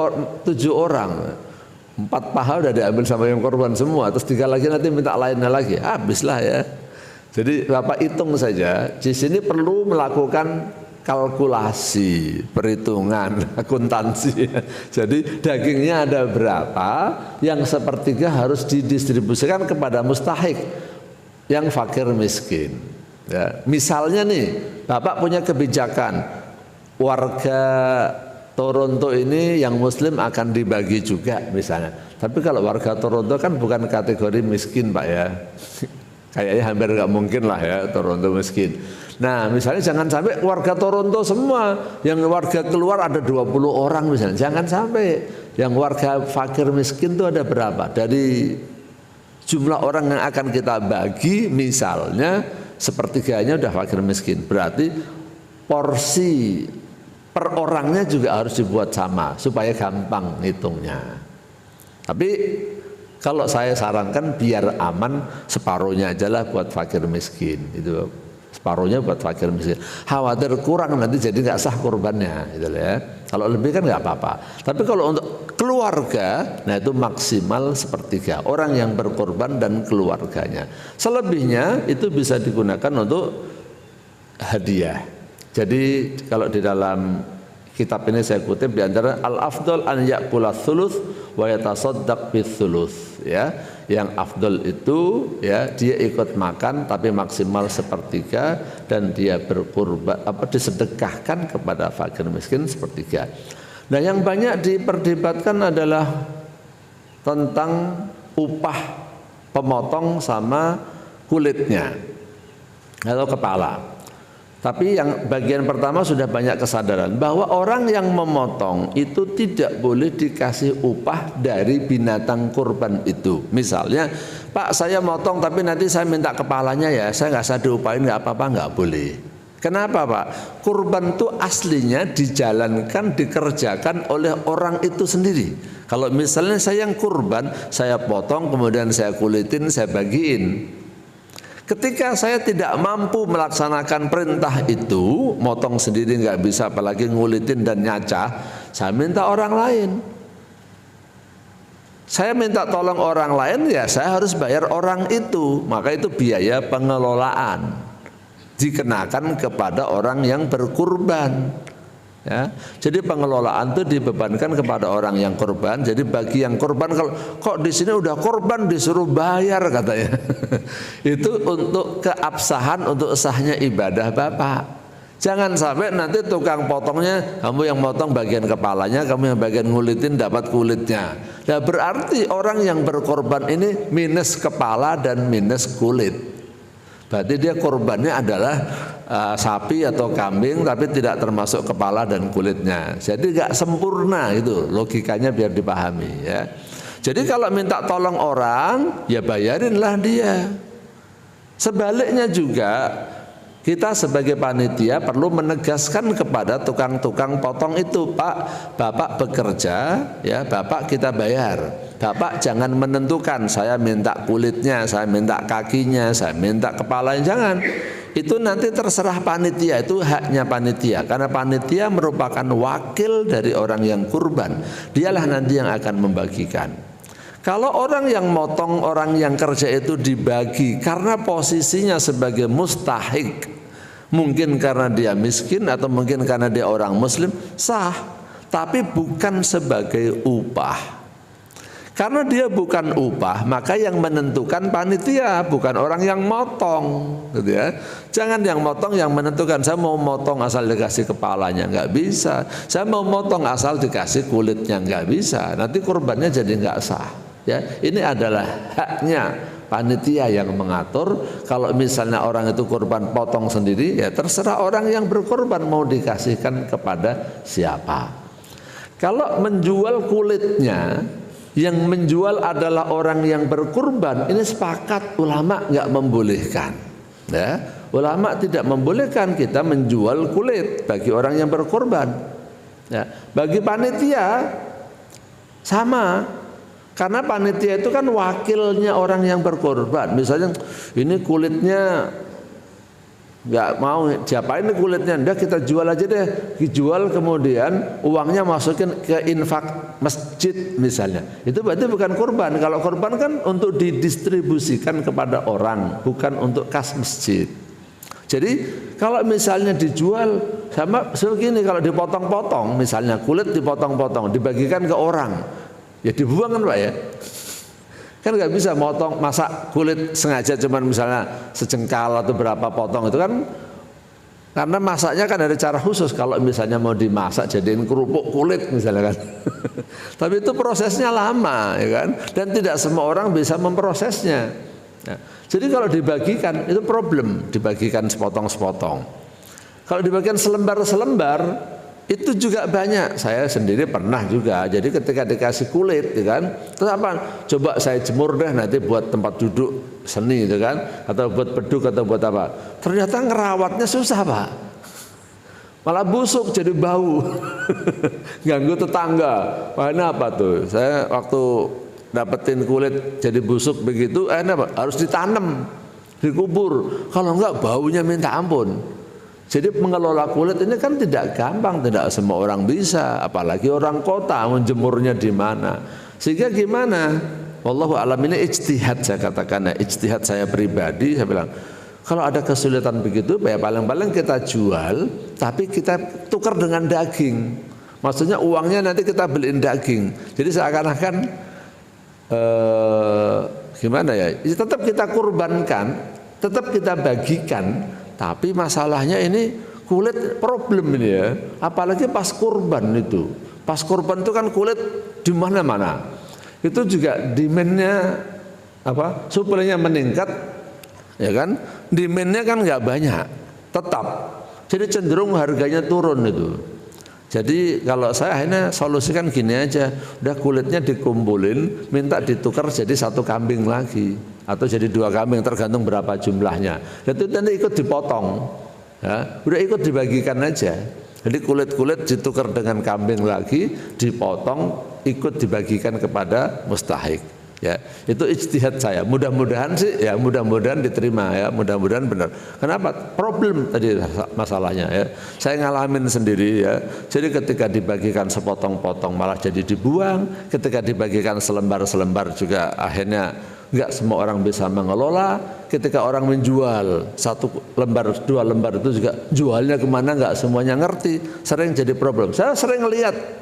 7 orang, 4 paha udah diambil sama yang korban semua, terus 3 lagi nanti minta lainnya lagi, habislah ya. Jadi Bapak hitung saja, di sini perlu melakukan kalkulasi, perhitungan, akuntansi. Jadi dagingnya ada berapa, yang sepertiga harus didistribusikan kepada mustahik yang fakir miskin. Ya, misalnya nih, Bapak punya kebijakan, warga Toronto ini yang Muslim akan dibagi juga misalnya. Tapi kalau warga Toronto kan bukan kategori miskin Pak ya. Kayaknya hampir nggak mungkin lah ya Toronto miskin. Nah misalnya jangan sampai warga Toronto semua, yang warga keluar ada 20 orang misalnya, jangan sampai. Yang warga fakir miskin itu ada berapa? Dari jumlah orang yang akan kita bagi, misalnya sepertiganya udah fakir miskin, berarti porsi per orangnya juga harus dibuat sama supaya gampang ngitungnya. Tapi kalau saya sarankan biar aman, separuhnya aja lah buat fakir miskin, itu separuhnya buat fakir miskin. Khawatir kurang nanti jadi nggak sah kurbannya, gitu ya. Kalau lebih kan nggak apa-apa. Tapi kalau untuk keluarga, nah itu maksimal sepertiga orang yang berkorban dan keluarganya. Selebihnya itu bisa digunakan untuk hadiah. Jadi kalau di dalam kitab ini saya kutip di antara al-afdal an ya'kula thuluth wa yatasaddaq bits-thuluth ya. Yang afdal itu ya dia ikut makan tapi maksimal sepertiga dan dia berkurban disedekahkan kepada fakir miskin sepertiga. Nah, yang banyak diperdebatkan adalah tentang upah pemotong sama kulitnya atau kepala. Tapi yang bagian pertama sudah banyak kesadaran bahwa orang yang memotong itu tidak boleh dikasih upah dari binatang kurban itu. Misalnya Pak saya motong tapi nanti saya minta kepalanya ya, saya nggak usah diupain nggak apa-apa, nggak boleh. Kenapa Pak? Kurban itu aslinya dijalankan, dikerjakan oleh orang itu sendiri. Kalau misalnya saya yang kurban, saya potong kemudian saya kulitin, saya bagiin. Ketika saya tidak mampu melaksanakan perintah itu, motong sendiri nggak bisa, apalagi ngulitin dan nyacah, saya minta orang lain. Saya minta tolong orang lain, ya saya harus bayar orang itu. Maka itu biaya pengelolaan dikenakan kepada orang yang berkurban. Ya, jadi pengelolaan itu dibebankan kepada orang yang kurban. Jadi bagi yang kurban, kalau kok di sini udah kurban disuruh bayar katanya, itu untuk keabsahan, untuk sahnya ibadah Bapak. Jangan sampai nanti tukang potongnya, kamu yang potong bagian kepalanya, kamu yang bagian ngulitin dapat kulitnya. Nah berarti orang yang berkorban ini minus kepala dan minus kulit. Berarti dia korbannya adalah sapi atau kambing tapi tidak termasuk kepala dan kulitnya. Jadi gak sempurna itu logikanya, biar dipahami ya. Jadi kalau minta tolong orang ya bayarinlah dia. Sebaliknya juga kita sebagai panitia perlu menegaskan kepada tukang-tukang potong itu, Pak, Bapak bekerja, ya Bapak kita bayar. Bapak jangan menentukan saya minta kulitnya, saya minta kakinya, saya minta kepalanya, jangan. Itu nanti terserah panitia, itu haknya panitia. Karena panitia merupakan wakil dari orang yang kurban. Dialah nanti yang akan membagikan. Kalau orang yang motong, orang yang kerja itu dibagi karena posisinya sebagai mustahik, mungkin karena dia miskin atau mungkin karena dia orang muslim, sah, tapi bukan sebagai upah. Karena dia bukan upah, maka yang menentukan panitia, bukan orang yang motong, gitu ya. Jangan yang motong yang menentukan, saya mau motong asal dikasih kepalanya, nggak bisa. Saya mau motong asal dikasih kulitnya, nggak bisa. Nanti kurbannya jadi nggak sah. Ya, ini adalah haknya panitia yang mengatur. Kalau misalnya orang itu kurban potong sendiri, ya terserah orang yang berkorban mau dikasihkan kepada siapa. Kalau menjual kulitnya, yang menjual adalah orang yang berkurban, ini sepakat ulama nggak membolehkan. Ya, ulama tidak membolehkan kita menjual kulit bagi orang yang berkorban. Ya, bagi panitia sama. Karena panitia itu kan wakilnya orang yang berkorban. Misalnya ini kulitnya nggak mau, diapain ini kulitnya? Udah kita jual aja deh. Dijual kemudian uangnya masukin ke infak masjid misalnya. Itu berarti bukan kurban. Kalau kurban kan untuk didistribusikan kepada orang, bukan untuk kas masjid. Jadi kalau misalnya dijual sama begini, kalau dipotong-potong, misalnya kulit dipotong-potong, dibagikan ke orang, ya dibuang kan Pak ya. Kan nggak bisa motong, masak kulit sengaja cuman misalnya sejengkal atau berapa potong, itu kan karena masaknya kan ada cara khusus. Kalau misalnya mau dimasak jadiin kerupuk kulit misalnya kan. Tapi itu prosesnya lama ya kan, dan tidak semua orang bisa memprosesnya. Nah, jadi kalau dibagikan itu problem, dibagikan sepotong-sepotong. Kalau dibagikan selembar-selembar itu juga banyak. Saya sendiri pernah juga. Jadi ketika dikasih kulit, ya kan, terus apa? Coba saya jemur deh nanti buat tempat duduk seni, ya kan, atau buat beduk atau buat apa? Ternyata ngerawatnya susah Pak. Malah busuk jadi bau, ganggu tetangga. Wah ini apa tuh? Saya waktu dapetin kulit jadi busuk begitu, apa? Harus ditanam, dikubur. Kalau enggak baunya minta ampun. Jadi mengelola kulit ini kan tidak gampang, tidak semua orang bisa, apalagi orang kota menjemurnya di mana. Sehingga gimana? Wallahu a'lam, ini ijtihad saya katakan, ijtihad saya pribadi, saya bilang kalau ada kesulitan begitu, ya paling-paling kita jual, tapi kita tukar dengan daging. Maksudnya uangnya nanti kita beliin daging. Jadi seakan-akan gimana ya? Tetap kita kurbankan, tetap kita bagikan. Tapi masalahnya ini kulit problem ini ya, apalagi pas kurban itu. Pas kurban itu kan kulit di mana-mana. Itu juga demandnya apa? Suplainya meningkat, ya kan? Demandnya kan nggak banyak, tetap. Jadi cenderung harganya turun itu. Jadi kalau saya akhirnya solusikan gini aja, udah kulitnya dikumpulin, minta ditukar jadi satu kambing lagi atau jadi 2 kambing tergantung berapa jumlahnya. Itu nanti ikut dipotong, ya, udah ikut dibagikan aja. Jadi kulit-kulit ditukar dengan kambing lagi, dipotong, ikut dibagikan kepada mustahik. Ya, itu ijtihad saya. Mudah-mudahan sih, ya mudah-mudahan diterima, ya mudah-mudahan benar. Kenapa? Problem tadi masalahnya, ya. Saya ngalamin sendiri, ya. Jadi ketika dibagikan sepotong-potong malah jadi dibuang. Ketika dibagikan selembar-selembar juga akhirnya enggak semua orang bisa mengelola. Ketika orang menjual 1 lembar, 2 lembar itu juga jualnya kemana enggak semuanya ngerti. Sering jadi problem. Saya sering lihat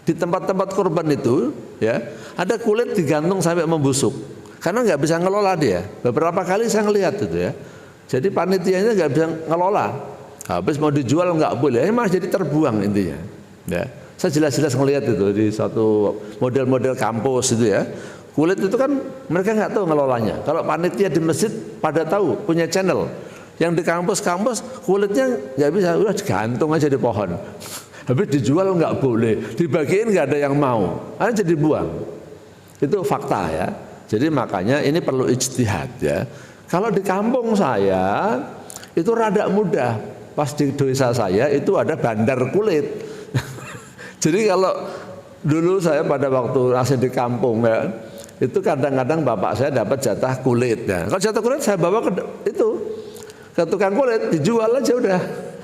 di tempat-tempat kurban itu, ya, ada kulit digantung sampai membusuk karena nggak bisa ngelola dia. Beberapa kali saya ngelihat itu, ya. Jadi panitianya nggak bisa ngelola. Habis mau dijual nggak boleh, malah jadi terbuang intinya. Ya. Saya jelas-jelas ngelihat itu di satu model-model kampus itu, ya. Kulit itu kan mereka nggak tahu ngelolanya. Kalau panitia di masjid pada tahu, punya channel. Yang di kampus-kampus kulitnya nggak bisa, udah digantung aja di pohon. Habis dijual nggak boleh, dibagiin nggak ada yang mau, akhirnya jadi buang. Itu fakta, ya. Jadi makanya ini perlu ijtihad, ya. Kalau di kampung saya itu rada mudah. Pas di desa saya itu ada bandar kulit. Jadi kalau dulu saya pada waktu masih di kampung, ya, itu kadang-kadang bapak saya dapat jatah kulit. Ya. Kalau jatah kulit saya bawa ke tukang kulit, dijual aja udah.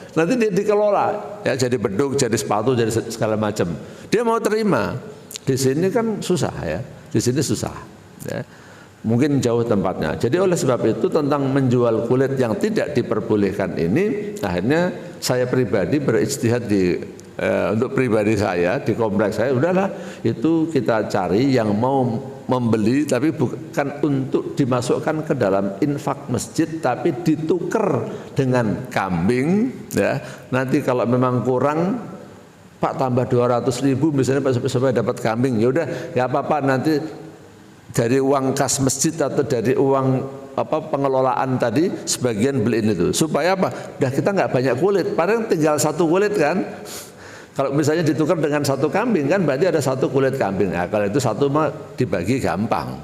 Nanti dia dikelola, ya, jadi beduk, jadi sepatu, jadi segala macam. Dia mau terima. Di sini kan susah, ya. Di sini susah, ya. Mungkin jauh tempatnya. Jadi oleh sebab itu tentang menjual kulit yang tidak diperbolehkan ini, akhirnya saya pribadi berijtihad untuk pribadi saya di kompleks saya, udahlah itu kita cari yang mau membeli tapi bukan untuk dimasukkan ke dalam infak masjid, tapi ditukar dengan kambing, ya. Nanti kalau memang kurang, Pak tambah 200.000 misalnya Pak supaya dapat kambing, ya udah nggak apa-apa, nanti dari uang kas masjid atau dari uang pengelolaan tadi sebagian beliin itu, supaya apa? Dah kita nggak banyak kulit, padahal tinggal 1 kulit kan. Kalau misalnya ditukar dengan 1 kambing kan berarti ada 1 kulit kambing. Nah, kalau itu 1 mah dibagi gampang.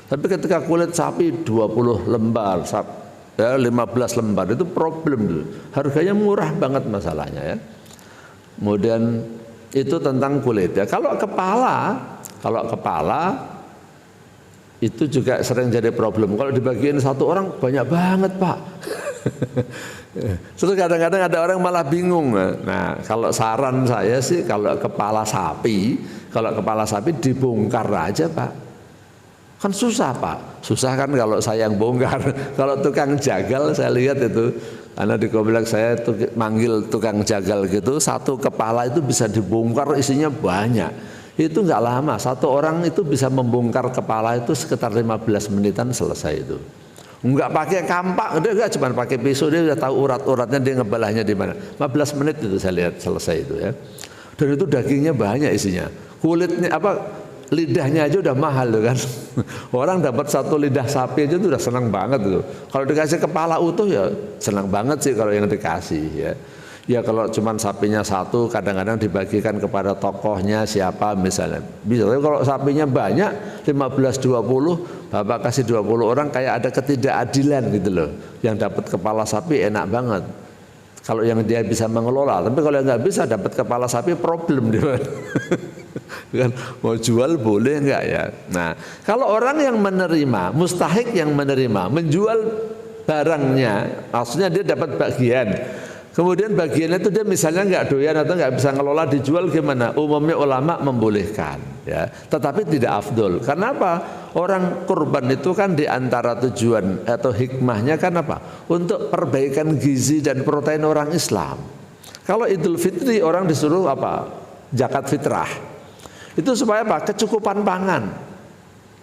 Tapi ketika kulit sapi 20 lembar, ya 15 lembar itu problem tuh. Harganya murah banget masalahnya, ya. Kemudian itu tentang kulit, ya. Kalau kepala itu juga sering jadi problem. Kalau dibagiin 1 orang banyak banget, Pak. Terus kadang-kadang ada orang malah bingung. Nah, kalau saran saya sih kalau kepala sapi dibongkar aja, Pak. Kan susah, Pak. Susah kan kalau saya yang bongkar. Kalau tukang jagal saya lihat itu, karena di kompleks saya manggil tukang jagal gitu, 1 kepala itu bisa dibongkar isinya banyak. Itu nggak lama, 1 orang itu bisa membongkar kepala itu sekitar 15 menitan selesai itu. Enggak pakai kampak, dia enggak cuma pakai pisau, dia udah tahu urat-uratnya, dia ngebelahnya di mana. 15 menit itu saya lihat selesai itu, ya. Dan itu dagingnya banyak isinya. Kulitnya lidahnya aja udah mahal tuh kan. Orang dapat 1 lidah sapi aja itu udah senang banget tuh. Kalau dikasih kepala utuh ya senang banget sih kalau yang dikasih, ya. Ya kalau cuma sapinya 1 kadang-kadang dibagikan kepada tokohnya siapa misalnya. Bisa, tapi kalau sapinya banyak 15-20, Bapak kasih 20 orang, kayak ada ketidakadilan gitu loh. Yang dapat kepala sapi enak banget kalau yang dia bisa mengelola. Tapi kalau yang nggak bisa dapat kepala sapi problem dia. Kan mau jual boleh nggak, ya. Nah, kalau orang yang menerima, mustahik yang menerima, menjual barangnya, maksudnya dia dapat bagian. Kemudian bagiannya itu dia misalnya nggak doyan atau nggak bisa ngelola, dijual gimana? Umumnya ulama membolehkan, ya. Tetapi tidak afdol. Karena apa? Orang kurban itu kan diantara tujuan atau hikmahnya kan apa? Untuk perbaikan gizi dan protein orang Islam. Kalau Idul Fitri orang disuruh apa? Zakat fitrah. Itu supaya apa? Kecukupan pangan.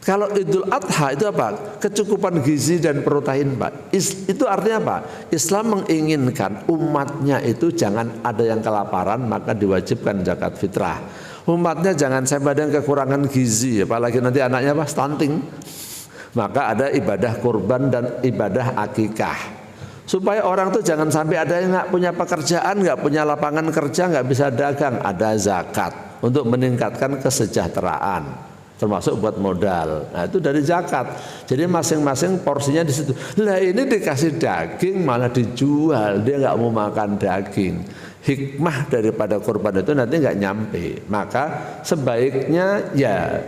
Kalau Idul Adha itu apa? Kecukupan gizi dan protein, Pak. Itu artinya apa? Islam menginginkan umatnya itu jangan ada yang kelaparan, maka diwajibkan zakat fitrah. Umatnya jangan sampai ada yang kekurangan gizi, apalagi nanti anaknya apa? Stunting. Maka ada ibadah kurban dan ibadah akikah. Supaya orang tuh jangan sampai ada yang nggak punya pekerjaan, nggak punya lapangan kerja, nggak bisa dagang, ada zakat untuk meningkatkan kesejahteraan. termasuk buat modal. Nah itu dari zakat. Jadi masing-masing porsinya di situ. Lah ini dikasih daging malah dijual, dia nggak mau makan daging. Hikmah daripada kurban itu nanti nggak nyampe. Maka sebaiknya ya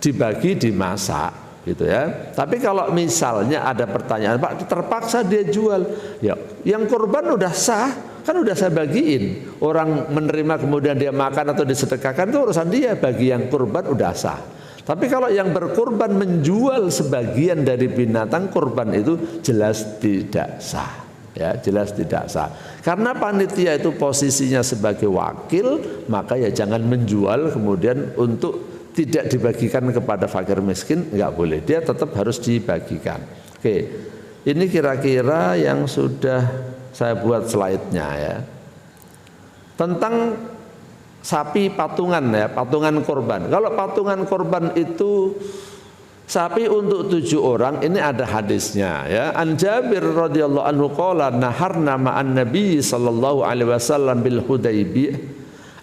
dibagi, dimasak gitu ya. Tapi kalau misalnya ada pertanyaan, Pak terpaksa dia jual, ya yang kurban udah sah, kan udah saya bagiin. Orang menerima kemudian dia makan atau disedekahkan itu urusan dia. Bagi yang kurban udah sah. Tapi kalau yang berkurban menjual sebagian dari binatang kurban itu jelas tidak sah. Ya, jelas tidak sah. Karena panitia itu posisinya sebagai wakil, maka ya jangan menjual kemudian untuk tidak dibagikan kepada fakir miskin, enggak boleh. Dia tetap harus dibagikan. Oke. Ini kira-kira yang sudah saya buat slide-nya ya. Tentang sapi patungan ya, patungan korban. Kalau patungan korban itu sapi untuk 7 orang, ini ada hadisnya ya. An Jabir radhiyallahu anhu qala naharna ma'an Nabi sallallahu alaihi wasallam bil Hudaybiyah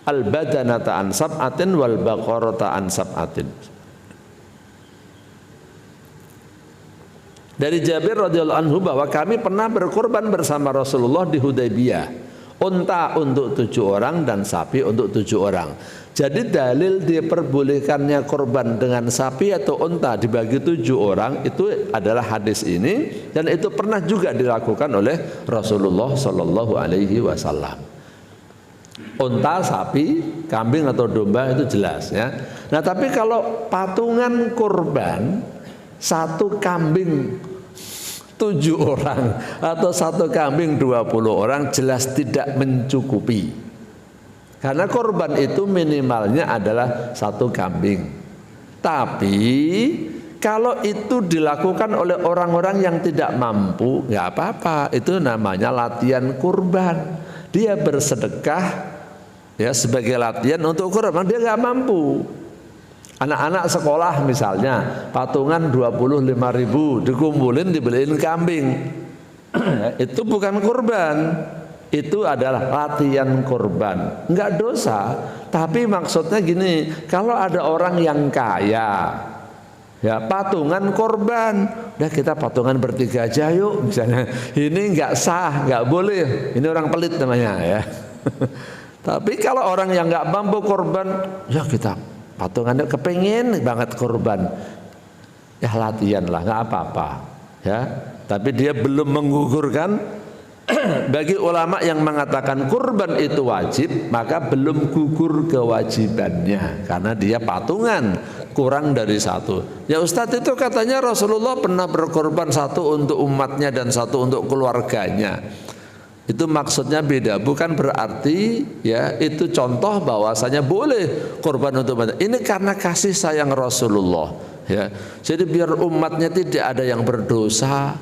al badanata an sab'atin wal baqarata an sab'atin. Dari Jabir radhiyallahu anhu bahwa kami pernah berkorban bersama Rasulullah di Hudaybiyah. Unta untuk 7 orang dan sapi untuk 7 orang. Jadi dalil diperbolehkannya korban dengan sapi atau unta dibagi 7 orang itu adalah hadis ini, dan itu pernah juga dilakukan oleh Rasulullah Sallallahu Alaihi Wasallam. Unta, sapi, kambing atau domba itu jelas ya. Nah tapi kalau patungan korban, 1 kambing 7 orang atau 1 kambing 20 orang jelas tidak mencukupi. Karena korban itu minimalnya adalah 1 kambing. Tapi kalau itu dilakukan oleh orang-orang yang tidak mampu, nggak apa-apa. Itu namanya latihan kurban. Dia bersedekah ya sebagai latihan untuk kurban. Dia nggak mampu. Anak-anak sekolah misalnya patungan 25.000 dikumpulin dibeliin kambing. Itu bukan kurban. Itu adalah latihan kurban. Enggak dosa, tapi maksudnya gini, kalau ada orang yang kaya ya patungan korban, udah kita patungan bertiga aja yuk misalnya. Ini enggak sah, enggak boleh. Ini orang pelit namanya ya. Tapi kalau orang yang enggak mampu korban, ya kita patungannya kepengen banget korban, ya latihan lah, nggak apa-apa ya. Tapi dia belum menggugurkan. Bagi ulama yang mengatakan kurban itu wajib, maka belum gugur kewajibannya karena dia patungan kurang dari 1. Ya Ustadz, itu katanya Rasulullah pernah berkorban 1 untuk umatnya dan 1 untuk keluarganya. Itu maksudnya beda, bukan berarti ya itu contoh bahwasanya boleh korban untuk umat. Ini karena kasih sayang Rasulullah ya. Jadi biar umatnya tidak ada yang berdosa,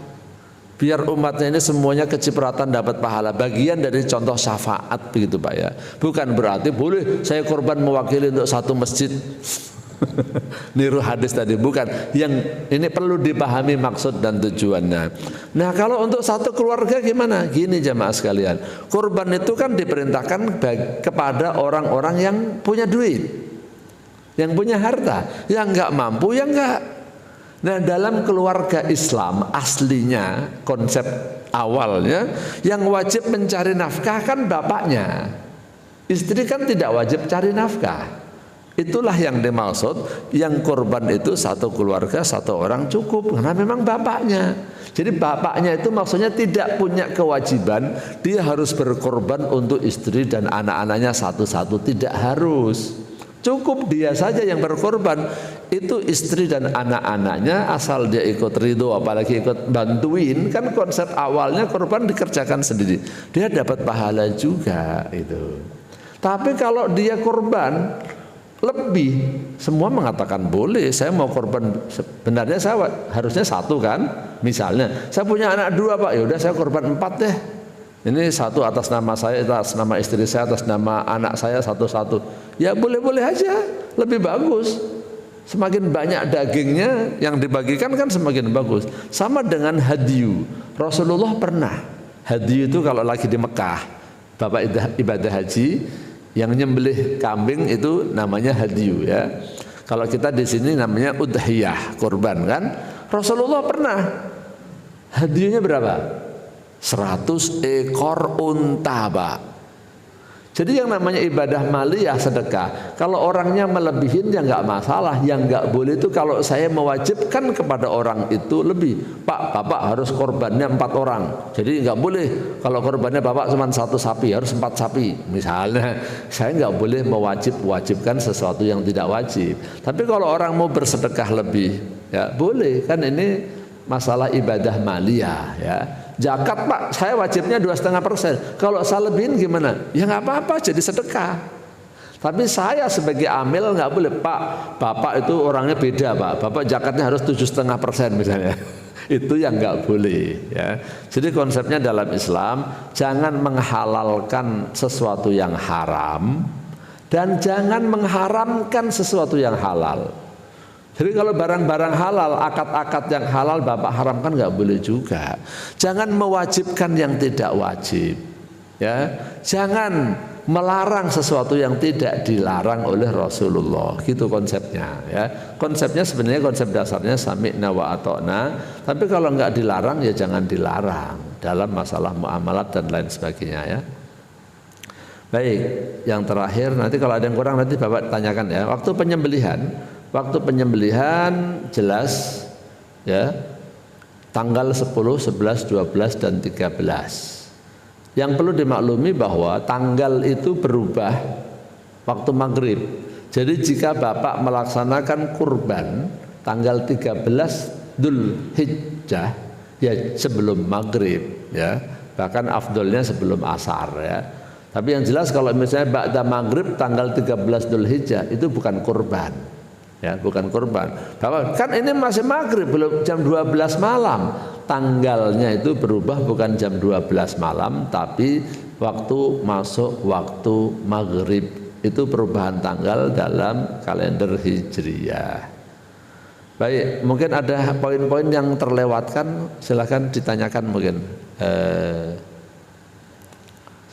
biar umatnya ini semuanya kecipratan dapat pahala, bagian dari contoh syafaat begitu Pak ya. Bukan berarti boleh saya korban mewakili untuk 1 masjid. Niru hadis tadi, bukan. Yang ini perlu dipahami maksud dan tujuannya. Nah kalau untuk 1 keluarga gimana? Gini jamaah sekalian, kurban itu kan diperintahkan kepada orang-orang yang punya duit, yang punya harta. Yang nggak mampu ya nggak. Nah dalam keluarga Islam aslinya, konsep awalnya yang wajib mencari nafkah kan bapaknya. Istri kan tidak wajib cari nafkah. Itulah yang dimaksud, yang korban itu 1 keluarga 1 orang cukup, karena memang bapaknya. Jadi bapaknya itu maksudnya tidak punya kewajiban dia harus berkorban untuk istri dan anak-anaknya satu-satu, tidak harus. Cukup dia saja yang berkorban. Itu istri dan anak-anaknya asal dia ikut ridho, apalagi ikut bantuin, kan konsep awalnya korban dikerjakan sendiri, dia dapat pahala juga itu. Tapi kalau dia korban lebih, semua mengatakan boleh, saya mau korban, sebenarnya saya harusnya 1 kan, misalnya saya punya anak 2 Pak, ya udah saya korban 4 deh. Ini 1 atas nama saya, atas nama istri saya, atas nama anak saya, 1-1. Ya boleh-boleh aja, lebih bagus. Semakin banyak dagingnya yang dibagikan kan semakin bagus. Sama dengan hadiyu. Rasulullah pernah hadiyu itu kalau lagi di Mekah, bapak ibadah haji, yang nyembelih kambing itu namanya hadiyu ya. Kalau kita di sini namanya udhiyah, kurban kan. Rasulullah pernah hadiahnya berapa? 100 ekor unta, Pak. Jadi yang namanya ibadah maliyah sedekah, kalau orangnya melebihin ya nggak masalah. Yang nggak boleh itu kalau saya mewajibkan kepada orang itu lebih, Pak, Bapak harus korbannya 4 orang. Jadi nggak boleh kalau korbannya Bapak cuma 1 sapi, harus 4 sapi. Misalnya, saya nggak boleh mewajibkan sesuatu yang tidak wajib. Tapi kalau orang mau bersedekah lebih, ya boleh, kan ini masalah ibadah maliyah, ya. Zakat, Pak, saya wajibnya 2,5%. Kalau saya lebihin gimana? Ya nggak apa-apa, jadi sedekah. Tapi saya sebagai amil nggak boleh, Pak, Bapak itu orangnya beda, Pak. Bapak zakatnya harus 7,5% misalnya. Itu yang nggak boleh, ya. Jadi konsepnya dalam Islam, jangan menghalalkan sesuatu yang haram dan jangan mengharamkan sesuatu yang halal. Jadi kalau barang-barang halal, akad-akad yang halal Bapak haramkan nggak boleh juga. Jangan mewajibkan yang tidak wajib, ya. Jangan melarang sesuatu yang tidak dilarang oleh Rasulullah. Gitu konsepnya, ya. Konsepnya sebenarnya konsep dasarnya sami'na wa ata'na. Tapi kalau nggak dilarang ya jangan dilarang dalam masalah muamalat dan lain sebagainya, ya. Baik, yang terakhir nanti kalau ada yang kurang nanti Bapak tanyakan, ya. Waktu penyembelihan jelas, ya, tanggal 10, 11, 12 dan 13. Yang perlu dimaklumi bahwa tanggal itu berubah waktu maghrib. Jadi jika Bapak melaksanakan kurban tanggal 13 Dzul Hijjah, ya sebelum maghrib, ya, bahkan afdolnya sebelum asar, ya. Tapi yang jelas kalau misalnya ba'da maghrib tanggal 13 Dzul Hijjah itu bukan kurban. Ya, bukan kurban. Kan ini masih maghrib, belum jam 12 malam. Tanggalnya itu berubah bukan jam 12 malam, tapi waktu masuk waktu maghrib. Itu perubahan tanggal dalam kalender Hijriyah. Baik, mungkin ada poin-poin yang terlewatkan, silakan ditanyakan mungkin.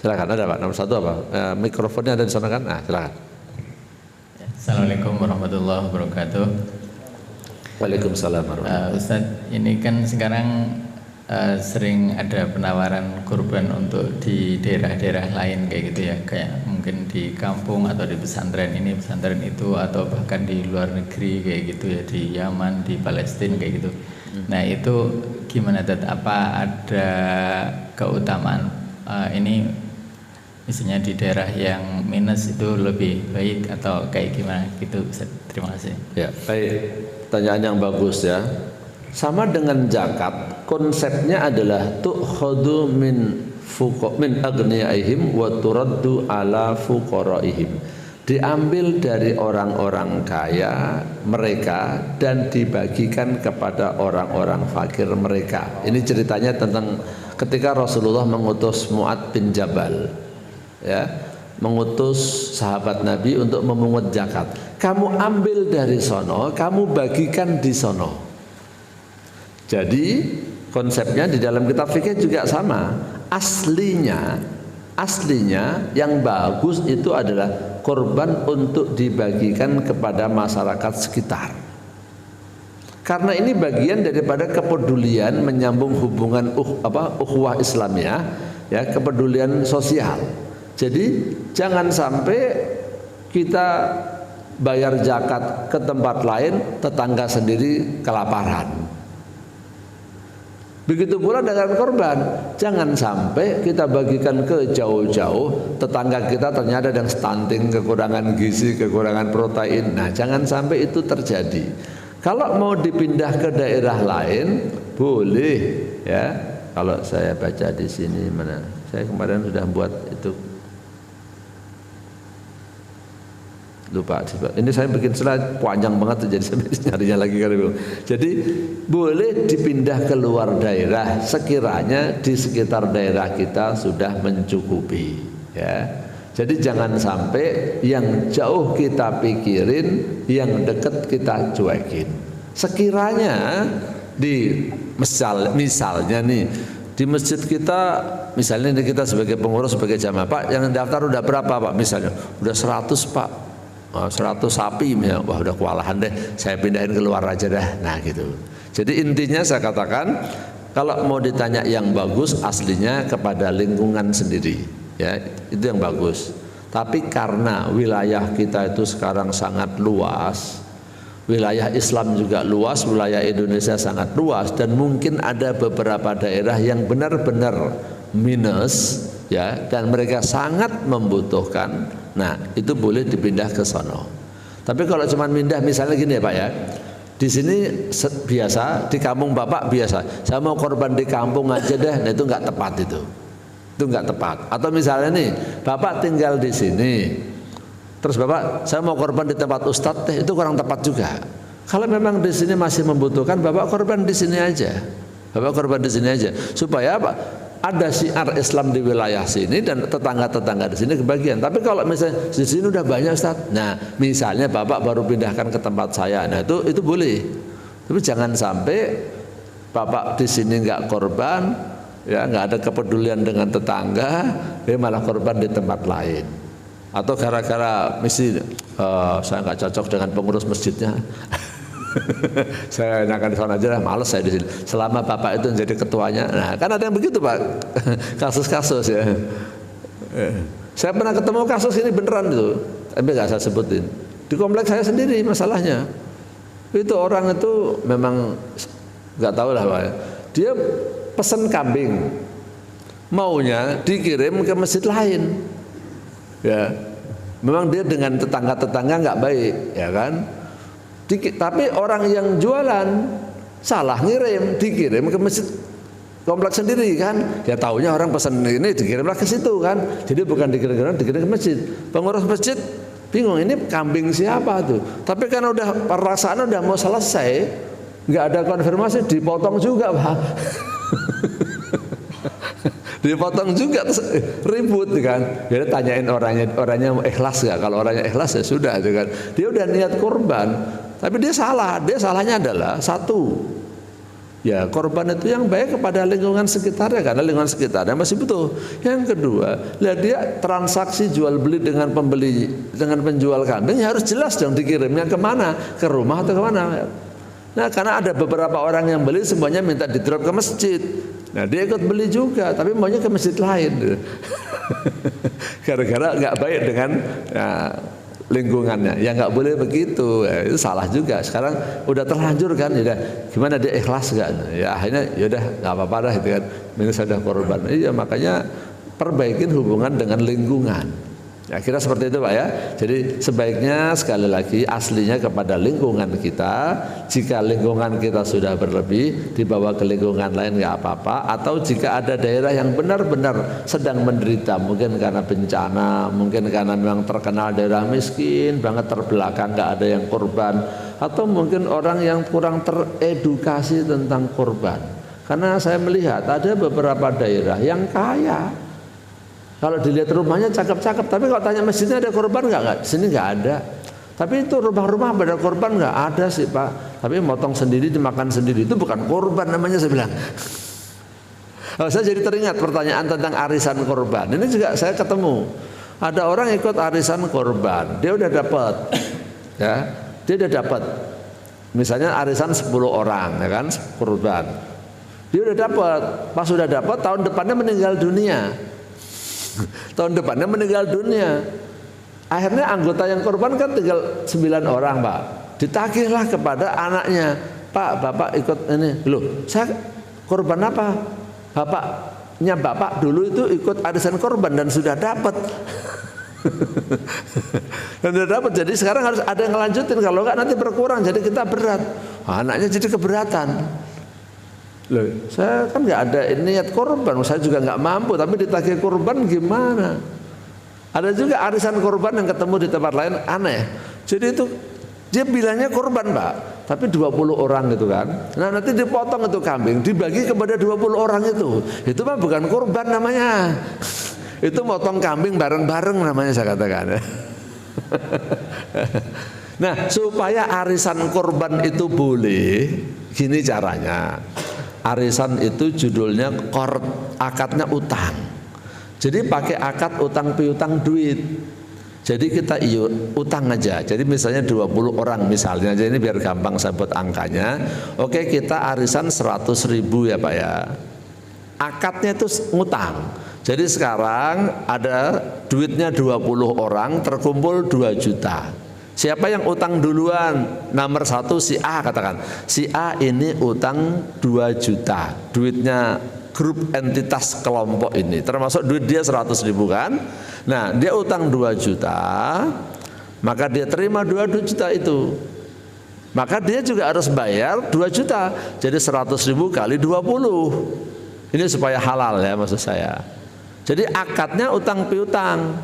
Silakan, ada Pak, nomor 1 apa? Mikrofonnya ada di sana kan? Nah, silakan. Assalamualaikum warahmatullahi wabarakatuh. Waalaikumsalam warahmatullahi wabarakatuh. Ustadz, ini kan sekarang sering ada penawaran kurban untuk di daerah-daerah lain kayak gitu ya, kayak mungkin di kampung atau di pesantren ini, pesantren itu, atau bahkan di luar negeri kayak gitu ya, di Yaman, di Palestina kayak gitu. Nah itu gimana Dad? Apa ada keutamaan ini? Misalnya di daerah yang minus itu lebih baik atau kayak gimana gitu? Terima kasih. Ya, baik. Pertanyaan yang bagus, ya. Sama dengan zakat, konsepnya adalah tu'khadhu min aghniyaihim wa turaddu ala fuqaraihim. Diambil dari orang-orang kaya mereka dan dibagikan kepada orang-orang fakir mereka. Ini ceritanya tentang ketika Rasulullah mengutus Mu'adz bin Jabal, ya, mengutus sahabat Nabi untuk memungut zakat. Kamu ambil dari sono, kamu bagikan di sono. Jadi konsepnya di dalam kitab fikih juga sama. Aslinya yang bagus itu adalah korban untuk dibagikan kepada masyarakat sekitar. Karena ini bagian daripada kepedulian menyambung hubungan ukhuwah Islamiyah, ya, kepedulian sosial. Jadi jangan sampai kita bayar zakat ke tempat lain, tetangga sendiri kelaparan. Begitu pula dengan korban, jangan sampai kita bagikan ke jauh-jauh, tetangga kita ternyata ada yang stunting, kekurangan gizi, kekurangan protein. Nah, jangan sampai itu terjadi. Kalau mau dipindah ke daerah lain, boleh, ya. Kalau saya baca di sini mana? Saya kemarin sudah buat itu. Lupa, ini saya bikin slide panjang banget jadi saya nyarinya lagi kan. Jadi boleh dipindah ke luar daerah sekiranya di sekitar daerah kita sudah mencukupi, ya. Jadi jangan sampai yang jauh kita pikirin, yang dekat kita cuekin. Sekiranya di misalnya nih di masjid kita, misalnya kita sebagai pengurus, sebagai jamaah, Pak, yang daftar udah berapa Pak? Misalnya udah 100 Pak. 100 sapi, ya, wah udah kewalahan deh, saya pindahin keluar aja dah. Nah gitu. Jadi intinya saya katakan, kalau mau ditanya yang bagus, aslinya kepada lingkungan sendiri, ya itu yang bagus. Tapi karena wilayah kita itu sekarang sangat luas, wilayah Islam juga luas, wilayah Indonesia sangat luas, dan mungkin ada beberapa daerah yang benar-benar minus, ya, dan mereka sangat membutuhkan. Nah, itu boleh dipindah ke sono. Tapi kalau cuma pindah misalnya gini ya Pak ya, di sini biasa, di kampung Bapak biasa, saya mau korban di kampung aja deh, nah itu nggak tepat itu nggak tepat. Atau misalnya nih, Bapak tinggal di sini, terus Bapak saya mau korban di tempat Ustadz, itu kurang tepat juga. Kalau memang di sini masih membutuhkan, Bapak korban di sini aja, supaya apa? Ada syiar Islam di wilayah sini dan tetangga-tetangga di sini kebagian. Tapi kalau misalnya di sini udah banyak Ustaz, nah misalnya Bapak baru pindahkan ke tempat saya, nah itu boleh. Tapi jangan sampai Bapak di sini nggak korban, ya nggak ada kepedulian dengan tetangga, dia malah korban di tempat lain. Atau gara-gara misi saya nggak cocok dengan pengurus masjidnya. Saya enakan di sana aja lah, males saya di sini. Selama Bapak itu menjadi ketuanya, nah kan ada yang begitu Pak, kasus-kasus ya. Saya pernah ketemu kasus ini beneran itu, tapi nggak saya sebutin. Di kompleks saya sendiri masalahnya. Itu orang itu memang nggak tahu lah Pak. Dia pesen kambing, maunya dikirim ke masjid lain. Ya, memang dia dengan tetangga-tetangga nggak baik, ya kan? Tapi orang yang jualan salah ngirim, dikirim ke masjid kompleks sendiri kan, ya taunya orang pesan ini dikirimlah ke situ kan, jadi bukan dikirim ke masjid. Pengurus masjid bingung, ini kambing siapa tuh? Tapi kan udah perasaan udah mau selesai, nggak ada konfirmasi, dipotong juga Pak. Dipotong juga, terus ribut kan. Dia tanyain orangnya ikhlas nggak? Kalau orangnya ikhlas ya sudah, kan. Dia udah niat korban, tapi dia salah. Dia salahnya adalah satu, ya korban itu yang baik kepada lingkungan sekitarnya, karena lingkungan sekitarnya masih butuh. Yang kedua, lihat dia transaksi jual beli dengan penjual kambing, ya harus jelas dong dikirimnya kemana, ke rumah atau kemana. Nah karena ada beberapa orang yang beli semuanya minta di drop ke masjid. Nah dia ikut beli juga, tapi maunya ke masjid lain. Gara-gara nggak baik dengan lingkungannya. Ya nggak boleh begitu, ya, itu salah juga. Sekarang udah terlanjur kan, ya gimana dia ikhlas nggak? Ya akhirnya yaudah nggak apa-apa dah itu kan. Minus ada korban. Iya makanya perbaikin hubungan dengan lingkungan. Ya kira seperti itu Pak ya. Jadi sebaiknya sekali lagi aslinya kepada lingkungan kita. Jika lingkungan kita sudah berlebih, dibawa ke lingkungan lain nggak apa-apa. Atau jika ada daerah yang benar-benar sedang menderita, mungkin karena bencana, mungkin karena memang terkenal daerah miskin, banget terbelakang nggak ada yang korban, atau mungkin orang yang kurang teredukasi tentang korban. Karena saya melihat ada beberapa daerah yang kaya. Kalau dilihat rumahnya cakep-cakep, tapi kalau tanya masjidnya ada korban nggak? Sini nggak ada. Tapi itu rumah-rumah ada korban nggak? Ada sih Pak. Tapi motong sendiri, dimakan sendiri, itu bukan korban namanya, saya bilang. Saya jadi teringat pertanyaan tentang arisan korban. Ini juga saya ketemu. Ada orang ikut arisan korban, dia udah dapat, ya, dia udah dapat. Misalnya arisan 10 orang, ya kan, korban. Dia udah dapat, pas sudah dapat tahun depannya meninggal dunia. Tahun depannya meninggal dunia. Akhirnya anggota yang korban kan tinggal 9 orang Pak. Ditagihlah kepada anaknya, Pak, Bapak ikut ini. Loh, saya korban apa? Bapaknya Bapak dulu itu ikut arisan korban dan sudah dapat. Dan sudah dapat, jadi sekarang harus ada yang ngelanjutin. Kalau enggak nanti berkurang, jadi kita berat. Anaknya jadi keberatan. Loh, saya kan nggak ada niat korban, saya juga nggak mampu, tapi ditagih korban gimana? Ada juga arisan korban yang ketemu di tempat lain aneh. Jadi itu dia bilangnya korban Pak, tapi 20 orang gitu kan. Nah nanti dipotong itu kambing, dibagi kepada 20 orang itu mah bukan korban namanya. Itu motong kambing bareng-bareng namanya saya katakan. Nah supaya arisan korban itu boleh, gini caranya. Arisan itu judulnya akadnya utang. Jadi pakai akad utang piutang duit. Jadi kita utang aja. Jadi misalnya 20 orang misalnya, jadi ini biar gampang saya buat angkanya. Oke, kita arisan 100.000 ya Pak ya. Akadnya itu ngutang. Jadi sekarang ada duitnya 20 orang, terkumpul 2 juta. Siapa yang utang duluan? Nomor 1 si A, katakan. Si A ini utang 2 juta. Duitnya grup entitas kelompok ini, termasuk duit dia 100.000 kan. Nah dia utang 2 juta, maka dia terima 2 juta itu, maka dia juga harus bayar 2 juta. Jadi 100.000 kali 20. Ini supaya halal ya maksud saya. Jadi akadnya utang piutang.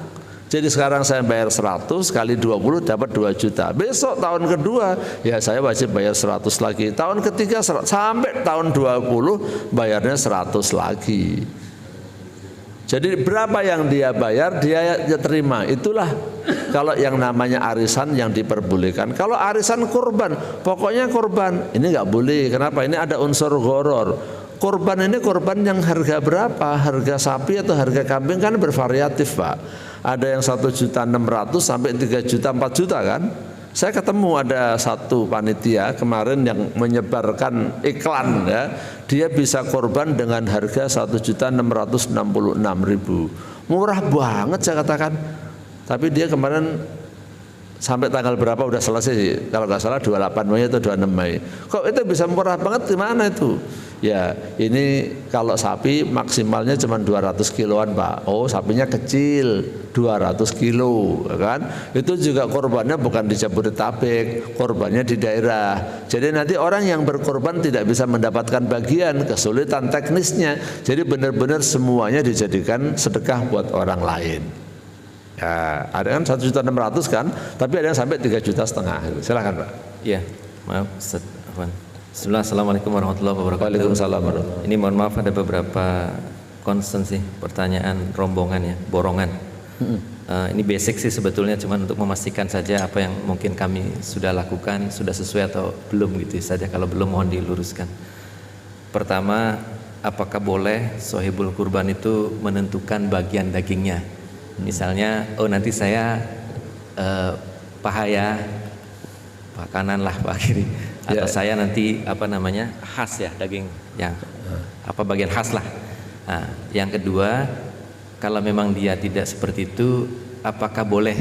Jadi sekarang saya bayar 100 kali 20 dapat 2 juta. Besok tahun kedua ya saya wajib bayar 100 lagi. Tahun ketiga 100, sampai tahun 20 bayarnya 100 lagi. Jadi berapa yang dia bayar dia terima. Itulah kalau yang namanya arisan yang diperbolehkan. Kalau arisan kurban, pokoknya kurban. Ini nggak boleh. Kenapa? Ini ada unsur gharar. Kurban ini kurban yang harga berapa? Harga sapi atau harga kambing kan bervariatif Pak. Ada yang 1.600.000 sampai 3 juta 4 juta kan. Saya ketemu ada satu panitia kemarin yang menyebarkan iklan ya. Dia bisa korban dengan harga 1.666.000. Murah banget saya katakan. Tapi dia kemarin sampai tanggal berapa udah selesai, kalau nggak salah 28 Mei atau 26 Mei. Kok itu bisa murah banget, gimana itu? Ya ini kalau sapi maksimalnya cuma 200 kiloan Pak. Oh sapinya kecil 200 kilo kan. Itu juga korbannya bukan di Jabodetabek, korbannya di daerah. Jadi nanti orang yang berkorban tidak bisa mendapatkan bagian, kesulitan teknisnya. Jadi benar-benar semuanya dijadikan sedekah buat orang lain. Ya, ada kan 1.600.000 kan, tapi ada yang sampai 3,5 juta. Silakan Pak. Iya, maaf Ustaz Afwan. Bismillah, Assalamualaikum warahmatullahi wabarakatuh. Waalaikumsalam warahmatullahi. Ini mohon maaf ada beberapa concern sih, pertanyaan rombongan ya, borongan. Ini basic sih sebetulnya, cuma untuk memastikan saja apa yang mungkin kami sudah lakukan sudah sesuai atau belum gitu saja. Kalau belum mohon diluruskan. Pertama, apakah boleh sohibul kurban itu menentukan bagian dagingnya? Misalnya, oh nanti saya paha ya, paha kanan lah, paha kiri, atau saya nanti apa namanya khas ya daging yang apa bagian khas lah. Nah, yang kedua, kalau memang dia tidak seperti itu, apakah boleh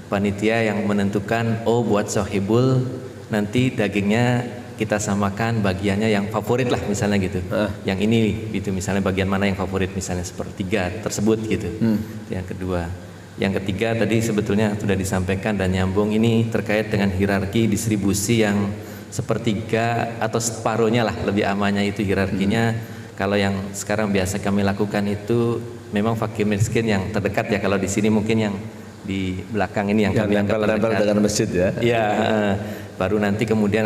panitia yang menentukan oh buat sohibul nanti dagingnya kita samakan bagiannya yang favorit lah misalnya gitu, yang ini gitu misalnya bagian mana yang favorit misalnya sepertiga tersebut gitu. Yang kedua, yang ketiga tadi sebetulnya sudah disampaikan dan nyambung ini terkait dengan hierarki distribusi yang sepertiga atau separuhnya lah lebih amannya itu hierarkinya. Kalau yang sekarang biasa kami lakukan itu memang fakir miskin yang terdekat ya, kalau di sini mungkin yang di belakang ini yang kami anggap terdekat dengan masjid ya. Iya. Baru nanti kemudian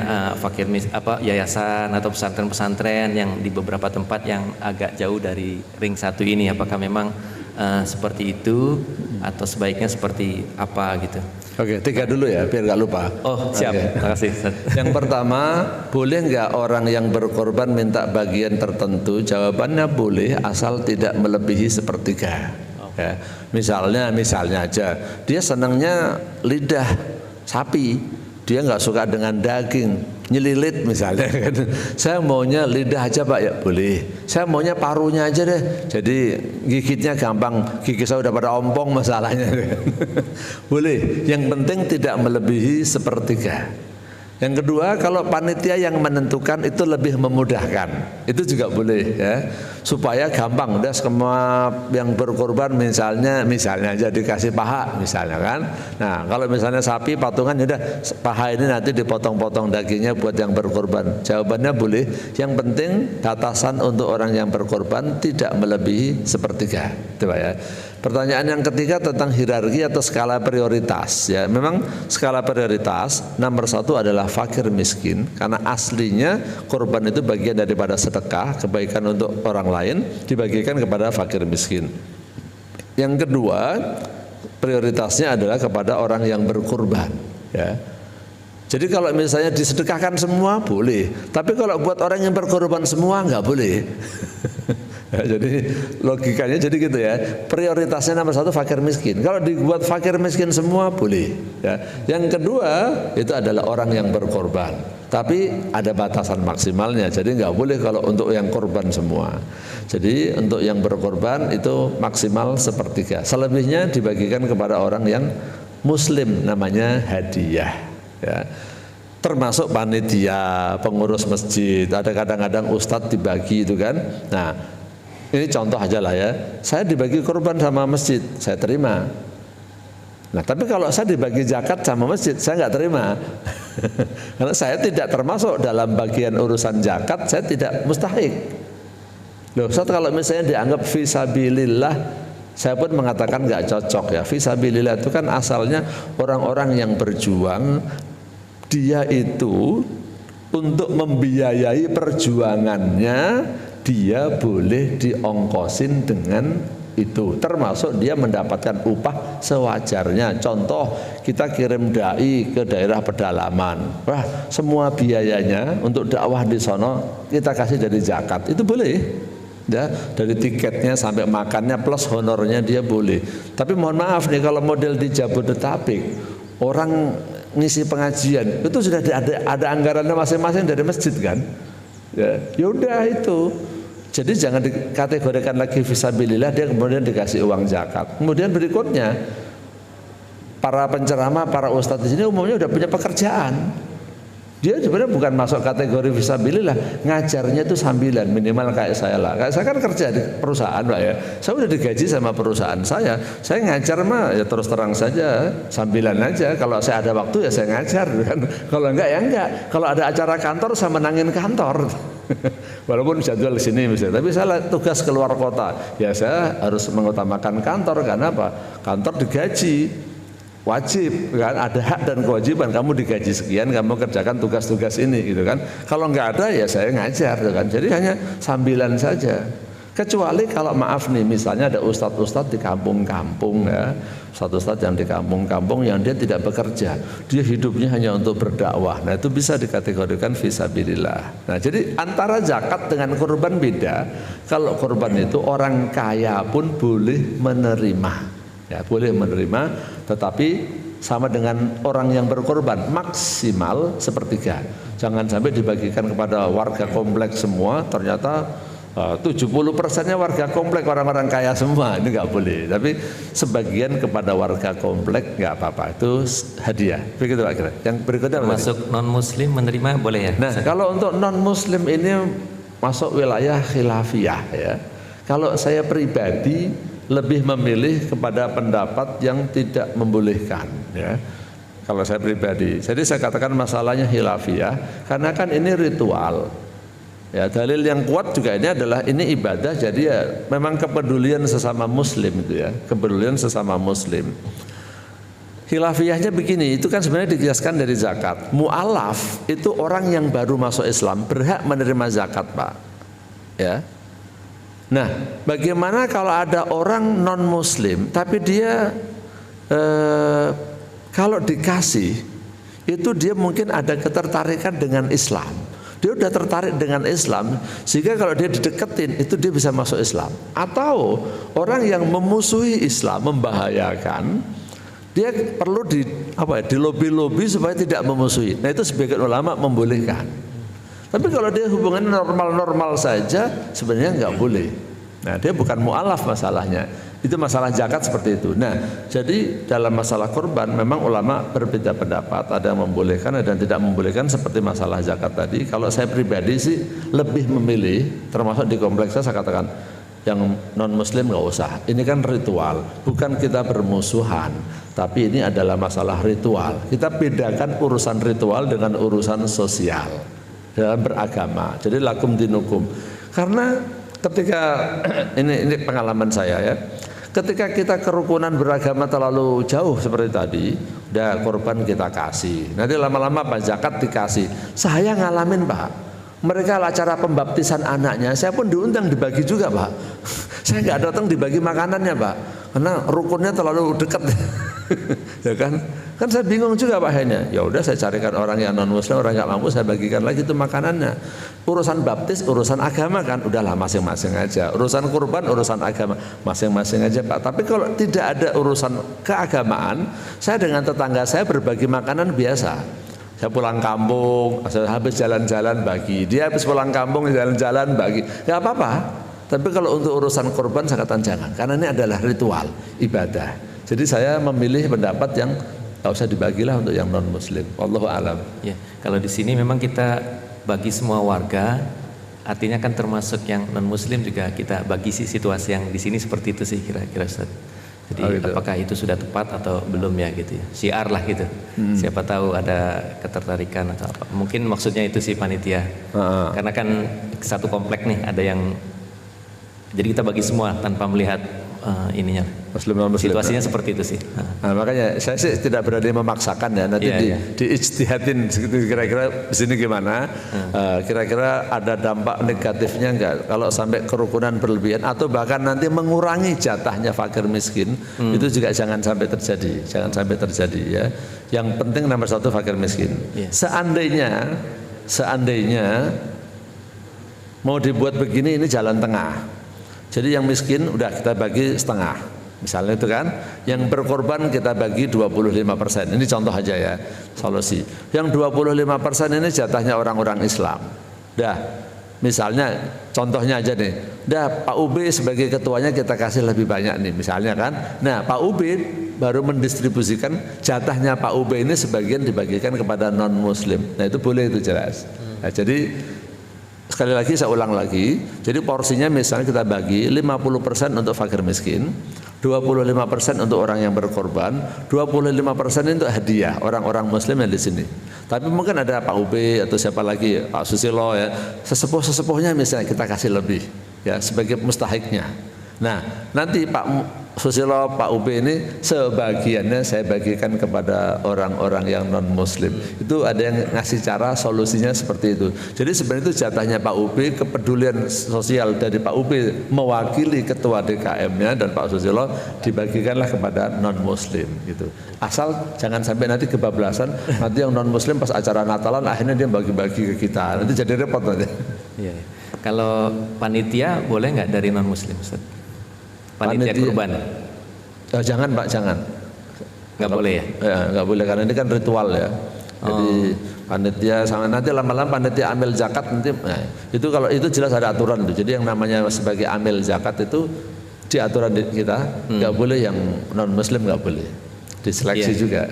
yayasan atau pesantren-pesantren yang di beberapa tempat yang agak jauh dari ring 1 ini, apakah memang seperti itu atau sebaiknya seperti apa gitu. Oke, 3 dulu ya biar nggak lupa. Oh siap, terima kasih. Yang pertama, boleh nggak orang yang berkorban minta bagian tertentu? Jawabannya boleh asal tidak melebihi sepertiga. Ya. Misalnya aja dia senangnya lidah sapi, dia nggak suka dengan daging, nyelilit misalnya kan. Saya maunya lidah aja Pak, ya boleh. Saya maunya parunya aja deh, jadi gigitnya gampang, gigi saya udah pada ompong masalahnya. Boleh, yang penting tidak melebihi sepertiga. Yang kedua, kalau panitia yang menentukan itu lebih memudahkan, itu juga boleh ya, supaya gampang. Udah semua yang berkorban misalnya aja dikasih paha misalnya kan. Nah kalau misalnya sapi patungan, ya udah paha ini nanti dipotong-potong dagingnya buat yang berkorban. Jawabannya boleh. Yang penting batasan untuk orang yang berkorban tidak melebihi sepertiga, itu Pak ya. Pertanyaan yang ketiga tentang hierarki atau skala prioritas ya. Memang skala prioritas nomor 1 adalah fakir miskin, karena aslinya korban itu bagian daripada sedekah, kebaikan untuk orang lain dibagikan kepada fakir miskin. Yang kedua, prioritasnya adalah kepada orang yang berkorban ya. Jadi kalau misalnya disedekahkan semua boleh, tapi kalau buat orang yang berkorban semua nggak boleh. Ya, jadi logikanya jadi gitu ya. Prioritasnya nomor 1 fakir miskin. Kalau dibuat fakir miskin semua boleh. Ya. Yang kedua itu adalah orang yang berkorban. Tapi ada batasan maksimalnya. Jadi nggak boleh kalau untuk yang korban semua. Jadi untuk yang berkorban itu maksimal 1/3. Selebihnya dibagikan kepada orang yang Muslim, namanya hadiah. Ya. Termasuk panitia, pengurus masjid. Ada kadang-kadang ustadz dibagi itu kan. Nah. Ini contoh aja lah ya, saya dibagi kurban sama masjid, saya terima. Nah tapi kalau saya dibagi zakat sama masjid, saya nggak terima. Karena saya tidak termasuk dalam bagian urusan zakat, saya tidak mustahik. Loh Ustaz, kalau misalnya dianggap fisabilillah, saya pun mengatakan nggak cocok ya. Fisabilillah itu kan asalnya orang-orang yang berjuang, dia itu untuk membiayai perjuangannya, dia boleh diongkosin dengan itu, termasuk dia mendapatkan upah sewajarnya. Contoh, kita kirim dai ke daerah pedalaman, wah semua biayanya untuk dakwah di sono kita kasih dari zakat, itu boleh ya, dari tiketnya sampai makannya plus honornya dia boleh. Tapi mohon maaf nih, kalau model di Jabodetabek orang ngisi pengajian itu sudah ada anggarannya masing-masing dari masjid kan. Ya udah itu. Jadi jangan dikategorikan lagi fisabilillah, dia kemudian dikasih uang zakat. Kemudian berikutnya, para penceramah, para ustadz di sini umumnya udah punya pekerjaan. Dia sebenarnya bukan masuk kategori fisabilillah, ngajarnya itu sambilan, minimal kayak saya lah. Kayak saya kan kerja di perusahaan Pak ya. Saya udah digaji sama perusahaan saya ngajar mah ya terus terang saja, sambilan aja. Kalau saya ada waktu ya saya ngajar kan. Kalau enggak ya enggak. Kalau ada acara kantor saya menangin kantor. Walaupun jadwal di sini misalnya, tapi saya tugas keluar kota, ya saya harus mengutamakan kantor. Karena apa? Kantor digaji. Wajib kan, ada hak dan kewajiban, kamu digaji sekian, kamu kerjakan tugas-tugas ini gitu kan. Kalau nggak ada ya saya ngajar gitu kan. Jadi hanya sambilan saja. Kecuali kalau maaf nih, misalnya ada ustadz-ustadz di kampung-kampung ya, ustadz-ustadz yang di kampung-kampung yang dia tidak bekerja, dia hidupnya hanya untuk berdakwah. Nah itu bisa dikategorikan fisabilillah. Nah jadi antara zakat dengan kurban beda. Kalau kurban itu orang kaya pun boleh menerima. Ya, boleh menerima, tetapi sama dengan orang yang berkorban, maksimal 1/3. Jangan sampai dibagikan kepada warga komplek semua, ternyata 70%-nya warga komplek orang-orang kaya semua, ini nggak boleh. Tapi sebagian kepada warga komplek nggak apa-apa, itu hadiah. Begitu Pak Kira. Yang berikutnya masuk non muslim menerima boleh ya? Nah kalau untuk non muslim ini masuk wilayah khilafiyah ya. Kalau saya pribadi lebih memilih kepada pendapat yang tidak membolehkan ya. Kalau saya pribadi, jadi saya katakan masalahnya khilafiyah karena kan ini ritual. Ya, dalil yang kuat juga ini adalah ini ibadah, jadi ya memang kepedulian sesama muslim itu ya, kepedulian sesama muslim. Khilafiyahnya begini, itu kan sebenarnya dikiaskan dari zakat. Mu'alaf itu orang yang baru masuk Islam berhak menerima zakat, Pak. Ya. Nah, bagaimana kalau ada orang non muslim tapi dia kalau dikasih itu dia mungkin ada ketertarikan dengan Islam. Dia udah tertarik dengan Islam sehingga kalau dia dideketin itu dia bisa masuk Islam. Atau orang yang memusuhi Islam, membahayakan, dia perlu dilobi-lobi supaya tidak memusuhi. Nah, itu sebagian ulama membolehkan. Tapi kalau dia hubungan normal-normal saja sebenarnya nggak boleh. Nah dia bukan mu'alaf masalahnya. Itu masalah zakat seperti itu. Nah jadi dalam masalah kurban memang ulama berbeda pendapat. Ada yang membolehkan, ada yang tidak membolehkan seperti masalah zakat tadi. Kalau saya pribadi sih lebih memilih, termasuk di kompleks saya katakan yang non muslim nggak usah. Ini kan ritual, bukan kita bermusuhan. Tapi ini adalah masalah ritual. Kita bedakan urusan ritual dengan urusan sosial dalam beragama. Jadi lakum dinukum. Karena ketika ini pengalaman saya ya. Ketika kita kerukunan beragama terlalu jauh seperti tadi, udah korban kita kasih. Nanti lama-lama Pak zakat dikasih. Saya ngalamin Pak. Mereka acara pembaptisan anaknya, saya pun diundang dibagi juga Pak. Saya nggak datang dibagi makanannya Pak. Karena rukunnya terlalu dekat. Ya kan? Kan saya bingung juga Pak akhirnya. Ya udah saya carikan orang yang non muslim, orang yang mampu saya bagikan lagi itu makanannya. Urusan baptis, urusan agama kan udahlah masing-masing aja. Urusan kurban, urusan agama masing-masing aja Pak. Tapi kalau tidak ada urusan keagamaan, saya dengan tetangga saya berbagi makanan biasa. Saya pulang kampung, saya habis jalan-jalan bagi. Dia habis pulang kampung jalan-jalan bagi. Ya apa-apa. Tapi kalau untuk urusan kurban saya katakan jangan, karena ini adalah ritual ibadah. Jadi saya memilih pendapat yang tak usah dibagilah untuk yang non muslim. Wallahu alam. Ya, kalau di sini memang kita bagi semua warga, artinya kan termasuk yang non muslim juga kita bagi situasi yang di sini seperti itu sih kira-kira Ustaz. Jadi gitu. apakah itu sudah tepat atau belum ya gitu ya. Syiar lah gitu. Siapa tahu ada ketertarikan atau apa. Mungkin maksudnya itu sih panitia. Karena kan satu komplek nih ada yang jadi kita bagi semua tanpa melihat ininya. Muslim non muslim. Situasinya seperti itu sih. Nah, makanya saya sih tidak berani memaksakan ya. Nanti diijtihadin kira-kira di sini gimana? Kira-kira ada dampak negatifnya enggak? Kalau sampai kerukunan berlebihan atau bahkan nanti mengurangi jatahnya fakir miskin, itu juga jangan sampai terjadi. Jangan sampai terjadi ya. Yang penting nomor satu fakir miskin. Seandainya mau dibuat begini, ini jalan tengah. Jadi yang miskin udah kita bagi setengah, misalnya itu kan. Yang berkorban kita bagi 25%. Ini contoh aja ya, solusi. Yang 25% ini jatahnya orang-orang Islam. Dah, misalnya contohnya aja nih. Dah Pak Ub sebagai ketuanya kita kasih lebih banyak nih, misalnya kan. Nah Pak Ub baru mendistribusikan jatahnya Pak Ub ini sebagian dibagikan kepada non muslim. Nah itu boleh, itu jelas. Nah, jadi sekali lagi saya ulang lagi, jadi porsinya misalnya kita bagi 50% untuk fakir miskin, 25% untuk orang yang berkorban, 25% untuk hadiah orang-orang muslim yang di sini. Tapi mungkin ada Pak Ub atau siapa lagi, Pak Susilo ya, sesepuh-sesepuhnya misalnya kita kasih lebih ya sebagai mustahiknya. Nah, nanti Pak Susilo, Pak Ub ini sebagiannya saya bagikan kepada orang-orang yang non muslim. Itu ada yang ngasih cara solusinya seperti itu. Jadi sebenarnya itu jatahnya Pak Ub, kepedulian sosial dari Pak Ub mewakili ketua DKM-nya dan Pak Susilo dibagikanlah kepada non muslim gitu. Asal jangan sampai nanti kebablasan, nanti yang non muslim pas acara Natalan akhirnya dia bagi-bagi ke kita. Nanti jadi repot nanti. Iya. Kalau panitia boleh nggak dari non muslim Ustaz? Panitia kurban. Jangan Pak, jangan. Nggak boleh ya? Ya, nggak boleh karena ini kan ritual ya. Jadi panitia sama nanti lama-lama panitia amil zakat nanti. Nah, itu kalau itu jelas ada aturan itu. Jadi yang namanya sebagai amil zakat itu di aturan kita nggak boleh, yang non muslim nggak boleh. Diseleksi juga.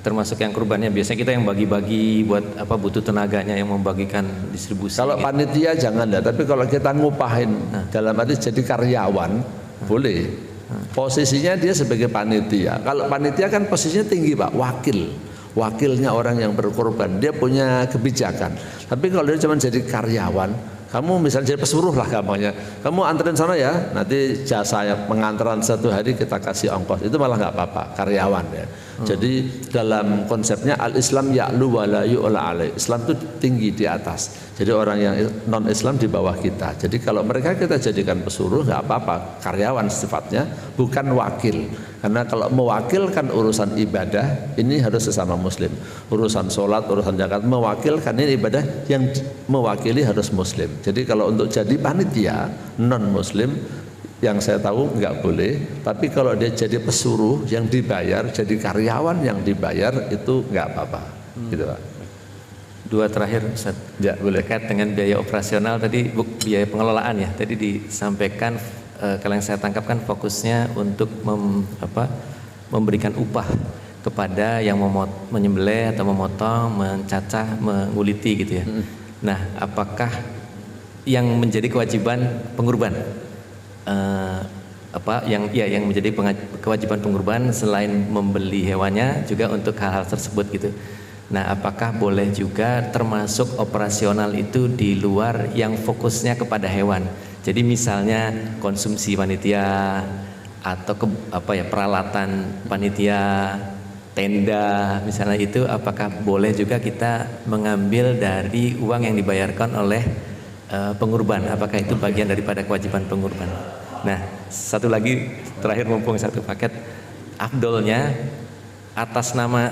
Termasuk yang kurbannya biasanya kita yang bagi-bagi buat apa, butuh tenaganya yang membagikan distribusi. Kalau panitia jangan ya, tapi kalau kita ngupahin dalam arti jadi karyawan boleh. Posisinya dia sebagai panitia. Kalau panitia kan posisinya tinggi Pak, wakilnya orang yang berkorban, dia punya kebijakan. Tapi kalau dia cuma jadi karyawan, kamu misalnya jadi pesuruh lah gampangnya, kamu anterin sana ya, nanti jasa pengantaran satu hari kita kasih ongkos, itu malah nggak apa-apa, karyawan ya. Jadi dalam konsepnya al-Islam ya'lu wa la yu'la alaih. Islam itu tinggi di atas. Jadi orang yang non Islam di bawah kita. Jadi kalau mereka kita jadikan pesuruh nggak apa-apa, karyawan sifatnya, bukan wakil. Karena kalau mewakilkan urusan ibadah ini harus sesama muslim. Urusan sholat, urusan zakat, mewakilkan ini ibadah yang mewakili harus muslim. Jadi kalau untuk jadi panitia non muslim, yang saya tahu nggak boleh. Tapi kalau dia jadi pesuruh yang dibayar, jadi karyawan yang dibayar, itu nggak apa-apa. Gitu Pak. Dua terakhir Ustaz. Ya, boleh. Terkait dengan biaya operasional tadi, biaya pengelolaan ya. Tadi disampaikan kalau yang saya tangkap kan fokusnya untuk memberikan upah kepada yang menyembelih atau memotong, mencacah, menguliti gitu ya. Nah, apakah yang menjadi kewajiban pengurban? Yang menjadi kewajiban pengurban selain membeli hewannya juga untuk hal-hal tersebut gitu. Nah, apakah boleh juga termasuk operasional itu di luar yang fokusnya kepada hewan? Jadi misalnya konsumsi panitia atau peralatan panitia, tenda misalnya, itu apakah boleh juga kita mengambil dari uang yang dibayarkan oleh pengurban? Apakah itu bagian daripada kewajiban pengurban? Nah, satu lagi terakhir mumpung satu paket, afdolnya atas nama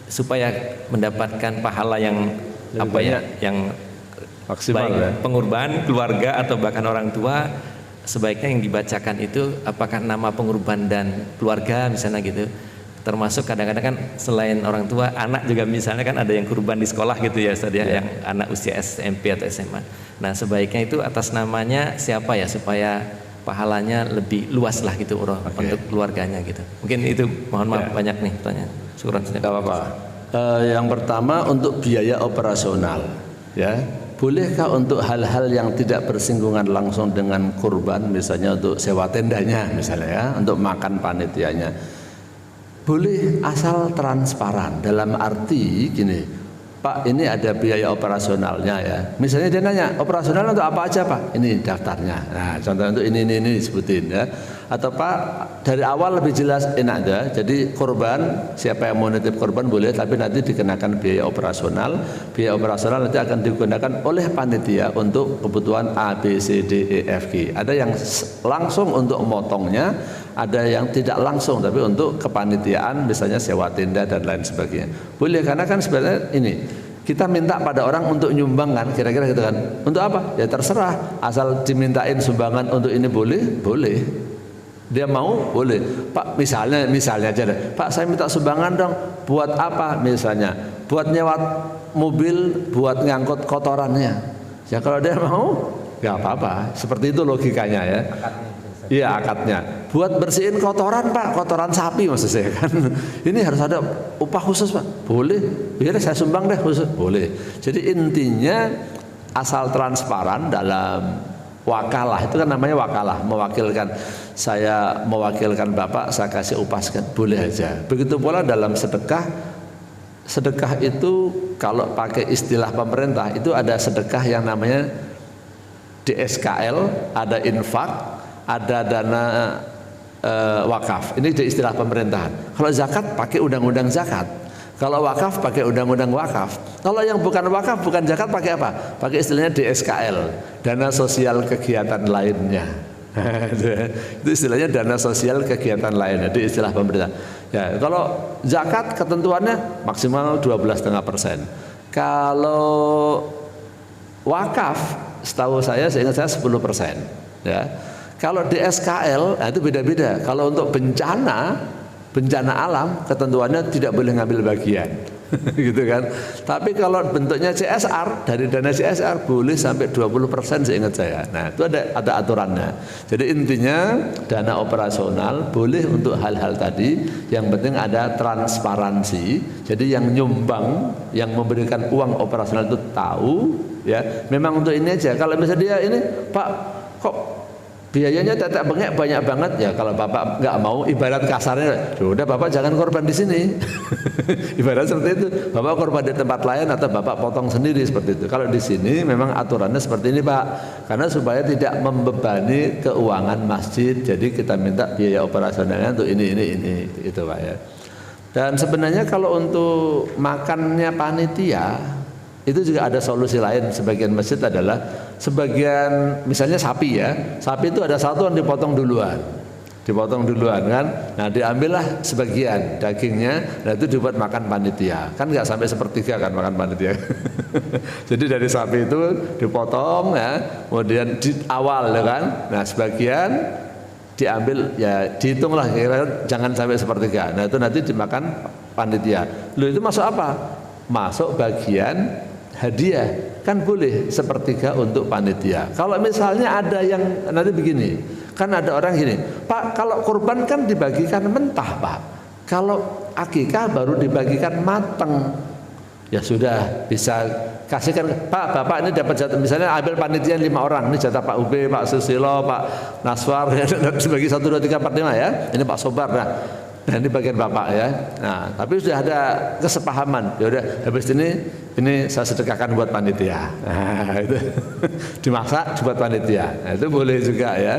supaya mendapatkan pahala yang Lebih apa ya, banyak. yang Maksimal baik ya. pengorban keluarga atau bahkan orang tua, sebaiknya yang dibacakan itu apakah nama pengorban dan keluarga misalnya gitu. Termasuk kadang-kadang kan selain orang tua, anak juga misalnya kan ada yang kurban di sekolah gitu ya Ustaz ya, yang anak usia SMP atau SMA. Nah sebaiknya itu atas namanya siapa ya, supaya pahalanya lebih luas lah gitu untuk keluarganya gitu. Mungkin itu, mohon maaf banyak nih pertanyaan. Syukuran. Tidak apa-apa. Yang pertama untuk biaya operasional, ya. Bolehkah untuk hal-hal yang tidak bersinggungan langsung dengan kurban, misalnya untuk sewa tendanya, misalnya ya, untuk makan panitianya, boleh asal transparan. Dalam arti gini, Pak, ini ada biaya operasionalnya ya. Misalnya dia nanya, operasional untuk apa aja Pak? Ini daftarnya. Nah, contoh untuk ini disebutin ya. Atau Pak, dari awal lebih jelas, enak ada. Jadi korban, siapa yang mau nitip korban boleh, tapi nanti dikenakan biaya operasional. Biaya operasional nanti akan digunakan oleh panitia untuk kebutuhan A, B, C, D, E, F, G. Ada yang langsung untuk motongnya, ada yang tidak langsung, tapi untuk kepanitiaan, misalnya sewa tenda dan lain sebagainya. Boleh, karena kan sebenarnya ini, kita minta pada orang untuk nyumbang kan, kira-kira gitu kan. Untuk apa? Ya terserah, asal dimintain sumbangan untuk ini boleh, boleh. Dia mau, boleh. Pak, misalnya aja deh. Pak, saya minta sumbangan dong. Buat apa misalnya? Buat nyewa mobil, buat ngangkut kotorannya. Ya kalau dia mau, nggak apa-apa. Seperti itu logikanya ya. Iya, akadnya. Buat bersihin kotoran Pak, kotoran sapi maksud saya kan. Ini harus ada upah khusus Pak. Boleh. Biar saya sumbang deh khusus. Boleh. Jadi intinya asal transparan dalam wakalah, itu kan namanya wakalah, mewakilkan. Saya mewakilkan Bapak, saya kasih upah sekian, boleh aja. Begitu pula dalam sedekah. Sedekah itu kalau pakai istilah pemerintah itu ada sedekah yang namanya DSKL, ada infak, ada dana wakaf. Ini di istilah pemerintahan. Kalau zakat pakai undang-undang zakat. Kalau wakaf pakai undang-undang wakaf. Kalau yang bukan wakaf, bukan zakat pakai apa? Pakai istilahnya DSKL, dana sosial kegiatan lainnya. Itu istilahnya dana sosial kegiatan lainnya di istilah pemerintah. Ya, kalau zakat ketentuannya maksimal 12,5%. Kalau wakaf, setahu saya, seingat saya 10%. Ya. Kalau DSKL, nah itu beda-beda. Kalau untuk bencana alam, ketentuannya tidak boleh ngambil bagian. Gitu kan. Tapi kalau bentuknya CSR, dari dana CSR boleh sampai 20% seingat saya. Nah, itu ada aturannya. Jadi intinya dana operasional boleh untuk hal-hal tadi, yang penting ada transparansi. Jadi yang nyumbang, yang memberikan uang operasional itu tahu ya, memang untuk ini aja. Kalau misalnya dia ini, Pak, kok biayanya tetek bengek banyak banget, ya kalau Bapak nggak mau, ibarat kasarnya, udah Bapak jangan korban di sini. Ibarat seperti itu, Bapak korban di tempat lain atau Bapak potong sendiri seperti itu. Kalau di sini memang aturannya seperti ini Pak, karena supaya tidak membebani keuangan masjid, jadi kita minta biaya operasionalnya untuk ini itu Pak ya. Dan sebenarnya kalau untuk makannya panitia itu juga ada solusi lain. Sebagian masjid adalah sebagian, misalnya sapi ya, sapi itu ada satu yang dipotong duluan kan, nah diambillah sebagian dagingnya, nah itu dibuat makan panitia, kan nggak sampai sepertiga kan makan panitia. Jadi dari sapi itu dipotong ya, kemudian di awal ya kan, nah sebagian diambil ya, dihitunglah kira-kira jangan sampai sepertiga, nah itu nanti dimakan panitia. Loh, itu masuk apa? Masuk bagian hadiah, kan boleh sepertiga untuk panitia. Kalau misalnya ada yang nanti begini, kan ada orang gini, Pak, kalau kurban kan dibagikan mentah Pak, kalau akikah baru dibagikan mateng. Ya sudah, bisa kasihkan, Pak, Bapak ini dapat jatah, misalnya ambil panitia 5 orang, ini jatah Pak Ube, Pak Susilo, Pak Naswar, dibagi 1, 2, 3, 4, 5 ya, ini Pak Sobar, nah ini bagian Bapak ya. Nah, tapi sudah ada kesepahaman. Ya udah, habis ini saya sedekahkan buat panitia. Nah, itu dimasak buat panitia. Nah, itu boleh juga ya.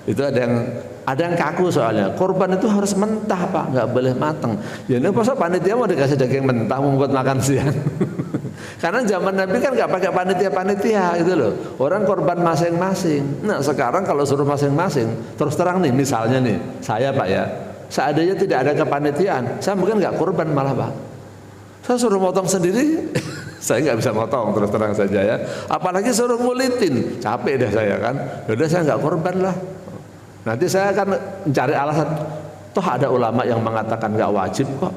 Itu ada yang kaku soalnya. Korban itu harus mentah Pak, nggak boleh matang. Ya ini masa panitia mau dikasih daging mentah mau buat makan siang. Karena zaman Nabi kan nggak pakai panitia gitu loh. Orang korban masing-masing. Nah sekarang kalau suruh masing-masing, terus terang nih, misalnya nih, saya Pak ya, seandainya tidak ada kepanitiaan, saya mungkin nggak kurban malah Pak. Saya suruh motong sendiri, saya nggak bisa motong terus terang saja ya. Apalagi suruh ngulitin, capek deh saya kan. Yaudah saya nggak kurban lah. Nanti saya akan mencari alasan. Toh ada ulama yang mengatakan nggak wajib kok.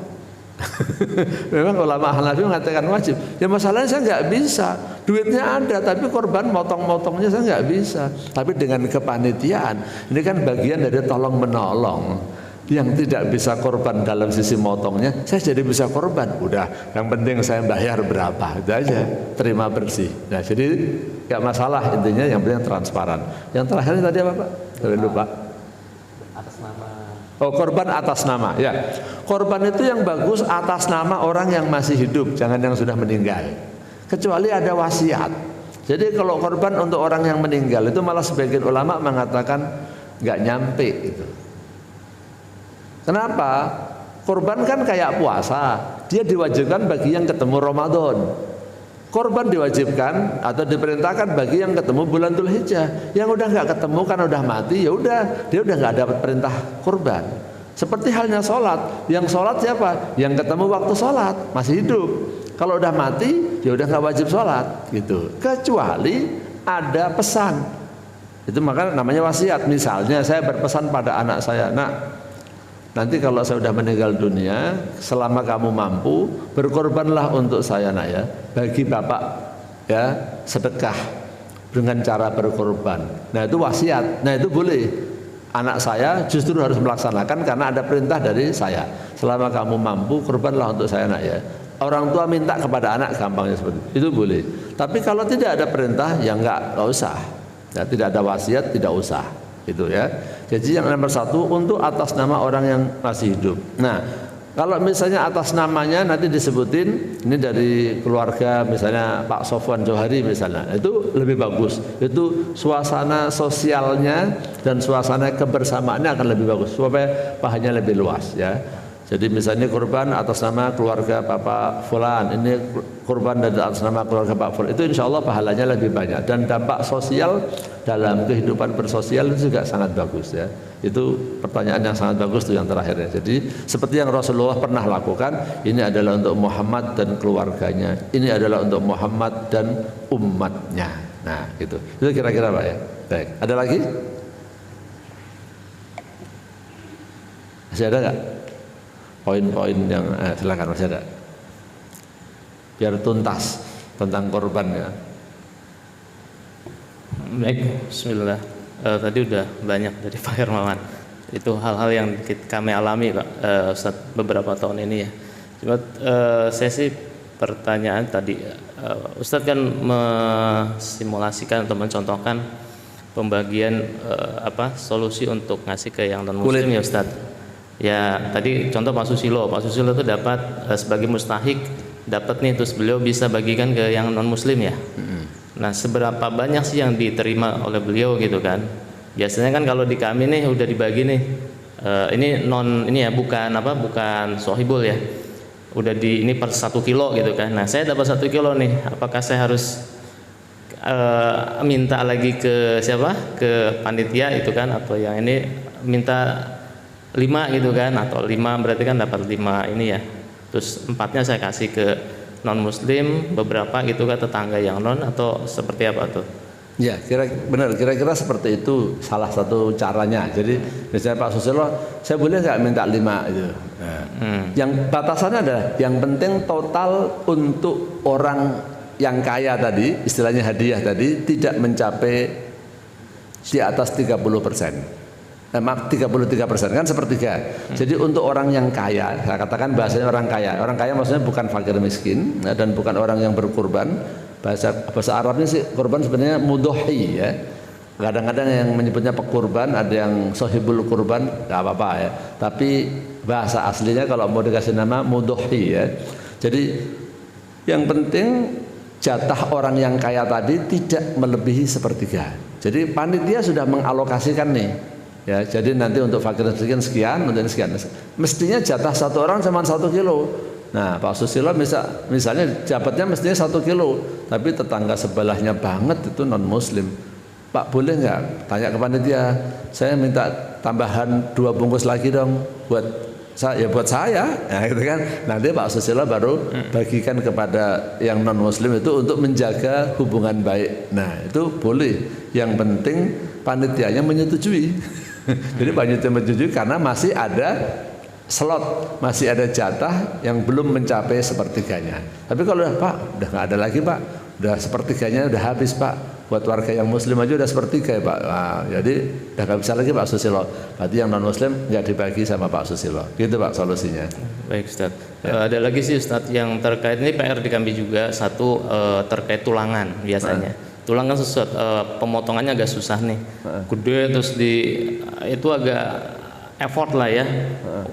Memang ulama Hanafi mengatakan wajib. Ya masalahnya saya nggak bisa. Duitnya ada, tapi korban motong-motongnya saya nggak bisa. Tapi dengan kepanitiaan, ini kan bagian dari tolong menolong. Yang tidak bisa korban dalam sisi motongnya, saya jadi bisa korban. Udah, yang penting saya bayar berapa, itu aja, terima bersih. Nah, jadi nggak masalah, intinya yang penting transparan. Yang terakhir tadi apa Pak? Saya lupa. Atas nama. Oh, korban atas nama. Ya, korban itu yang bagus atas nama orang yang masih hidup, jangan yang sudah meninggal. Kecuali ada wasiat. Jadi kalau korban untuk orang yang meninggal itu malah sebagian ulama mengatakan nggak nyampe itu. Kenapa? Korban kan kayak puasa, dia diwajibkan bagi yang ketemu Ramadan. Korban diwajibkan atau diperintahkan bagi yang ketemu bulan Dzulhijjah. Yang udah nggak ketemu kan udah mati, ya udah dia udah nggak dapat perintah korban. Seperti halnya sholat, yang sholat siapa? Yang ketemu waktu sholat masih hidup. Kalau udah mati, ya udah nggak wajib sholat, gitu. Kecuali ada pesan. Itu maka namanya wasiat. Misalnya saya berpesan pada anak saya, nak, nanti kalau saya sudah meninggal dunia, selama kamu mampu, berkorbanlah untuk saya nak ya, bagi bapak ya sedekah dengan cara berkorban. Nah itu wasiat, nah itu boleh. Anak saya justru harus melaksanakan karena ada perintah dari saya. Selama kamu mampu, korbanlah untuk saya nak ya. Orang tua minta kepada anak gampangnya seperti itu boleh. Tapi kalau tidak ada perintah ya nggak usah. Ya, tidak ada wasiat tidak usah. Itu ya. Jadi yang nomor satu untuk atas nama orang yang masih hidup. Nah, kalau misalnya atas namanya nanti disebutin ini dari keluarga misalnya Pak Sofwan Johari misalnya, itu lebih bagus. Itu suasana sosialnya dan suasana kebersamaannya akan lebih bagus supaya pahanya lebih luas ya. Jadi misalnya kurban atas nama keluarga Bapak Fulan, ini kurban dari atas nama keluarga Pak Fulan, itu insya Allah pahalanya lebih banyak dan dampak sosial dalam kehidupan bersosial itu juga sangat bagus ya. Itu pertanyaan yang sangat bagus tuh yang terakhirnya. Jadi seperti yang Rasulullah pernah lakukan, ini adalah untuk Muhammad dan keluarganya, ini adalah untuk Muhammad dan umatnya. Nah gitu. Itu kira-kira Pak ya. Baik. Ada lagi? Masih ada nggak? Poin-poin yang silakan masih ada. Biar tuntas tentang korban ya. Baik, bismillah. Tadi udah banyak dari Pak Hermawan. Itu hal-hal yang kami alami Pak Ustaz beberapa tahun ini ya. Cuma saya sih pertanyaan tadi Ustaz kan mensimulasikan atau mencontohkan pembagian solusi untuk ngasih ke yang non muslim ya Ustaz. Ya tadi contoh Pak Susilo itu dapat sebagai mustahik dapat nih, terus beliau bisa bagikan ke yang non muslim ya. Nah seberapa banyak sih yang diterima oleh beliau gitu kan? Biasanya kan kalau di kami nih udah dibagi nih ini ya bukan sohibul ya, udah ini per 1 kilo gitu kan. Nah saya dapat 1 kilo nih, apakah saya harus minta lagi ke siapa, ke panitia itu kan, atau yang ini minta 5 gitu kan, atau 5 berarti kan dapat 5 ini ya, terus 4-nya saya kasih ke non muslim, beberapa gitu kan tetangga yang non, atau seperti apa tuh? Ya kira-kira seperti itu salah satu caranya. Jadi misalnya Pak Susilo, saya boleh nggak minta 5 itu. Nah, yang batasannya adalah yang penting total untuk orang yang kaya tadi, istilahnya hadiah tadi tidak mencapai di atas 30%. 33% kan sepertiga. Jadi untuk orang yang kaya, saya katakan bahasanya orang kaya. Orang kaya maksudnya bukan fakir miskin dan bukan orang yang berkurban. Bahasa Arabnya sih kurban sebenarnya mudhohi ya. Kadang-kadang yang menyebutnya pekurban, ada yang sohibul kurban, nggak apa-apa ya. Tapi bahasa aslinya kalau mau dikasih nama mudhohi ya. Jadi yang penting jatah orang yang kaya tadi tidak melebihi sepertiga. Jadi panitia sudah mengalokasikan nih. Ya, jadi nanti untuk fakir miskin sekian, untuk sekian. Mestinya jatah satu orang cuma 1 kilo. Nah, Pak Susilo misalnya dapatnya mestinya 1 kilo, tapi tetangga sebelahnya banget itu non muslim. Pak boleh nggak tanya ke panitia, saya minta tambahan 2 bungkus lagi dong buat saya, nah, gitu kan. Nanti Pak Susilo baru bagikan kepada yang non muslim itu untuk menjaga hubungan baik. Nah itu boleh, yang penting panitianya menyetujui. Jadi panitia menyetujui karena masih ada slot, masih ada jatah yang belum mencapai sepertiganya. Tapi kalau Pak udah nggak ada lagi Pak, udah sepertiganya udah habis Pak, buat warga yang muslim aja udah sepertiga ya Pak. Nah, jadi udah nggak bisa lagi Pak Susilo. Berarti yang non muslim nggak dibagi sama Pak Susilo. Gitu Pak solusinya. Baik Ustaz. Ada lagi sih Ustaz yang terkait ini PR di kami juga, satu terkait tulangan biasanya. Tulang kan sesuatu pemotongannya agak susah nih. Gede terus itu agak effort lah ya.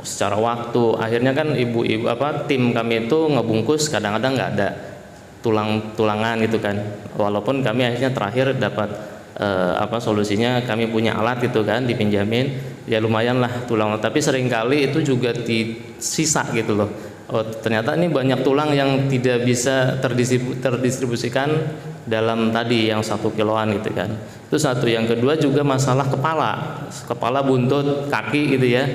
Secara waktu. Akhirnya kan ibu-ibu tim kami itu ngebungkus kadang-kadang nggak ada tulangan gitu kan, walaupun kami akhirnya terakhir dapat solusinya kami punya alat gitu kan, dipinjamin ya lumayan lah tulang, tapi seringkali itu juga sisa gitu loh. Oh ternyata ini banyak tulang yang tidak bisa terdistribusikan dalam tadi yang 1 kiloan gitu kan. Itu satu. Yang kedua juga masalah kepala buntut kaki gitu ya.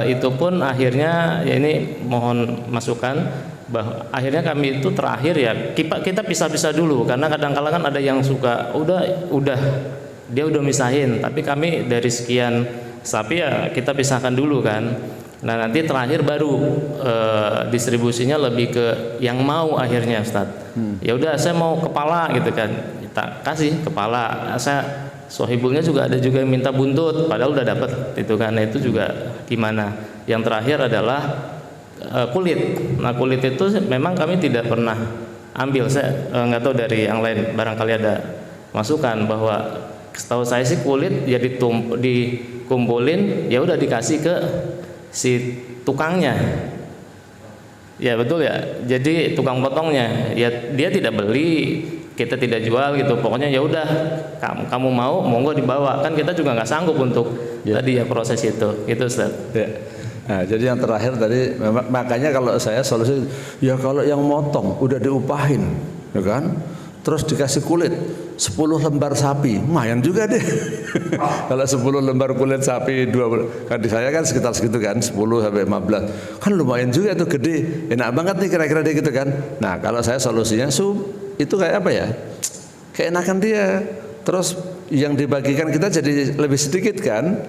Itu pun akhirnya ya ini mohon masukan. Akhirnya kami itu terakhir ya kita pisah-pisah dulu, karena kadang-kala kan ada yang suka udah dia udah misahin, tapi kami dari sekian sapi ya kita pisahkan dulu kan. Nah nanti terakhir baru distribusinya lebih ke yang mau akhirnya Ustaz. Ya udah saya mau kepala gitu kan, kita kasih kepala. Saya sohibulnya juga ada juga yang minta buntut, padahal udah dapat itu kan. Nah, itu juga gimana. Yang terakhir adalah kulit. Nah kulit itu memang kami tidak pernah ambil. Saya nggak tahu dari yang lain, barangkali ada masukan bahwa setahu saya sih kulit ya dikumpulin ya udah dikasih ke si tukangnya. Ya betul ya. Jadi tukang potongnya ya dia tidak beli, kita tidak jual gitu. Pokoknya ya udah kamu mau monggo dibawa, kan kita juga nggak sanggup untuk tadi ya proses itu. Itu Ustaz. Ya. Nah, jadi yang terakhir tadi makanya kalau saya solusi ya kalau yang motong udah diupahin, ya kan? Terus dikasih kulit 10 lembar sapi, lumayan juga deh. Kalau 10 lembar kulit sapi 20, kan di saya kan sekitar segitu kan, 10 sampai 15. Kan lumayan juga itu gede. Enak banget nih kira-kira deh gitu kan. Nah, kalau saya solusinya itu kayak apa ya? Keenakan dia. Terus yang dibagikan kita jadi lebih sedikit kan?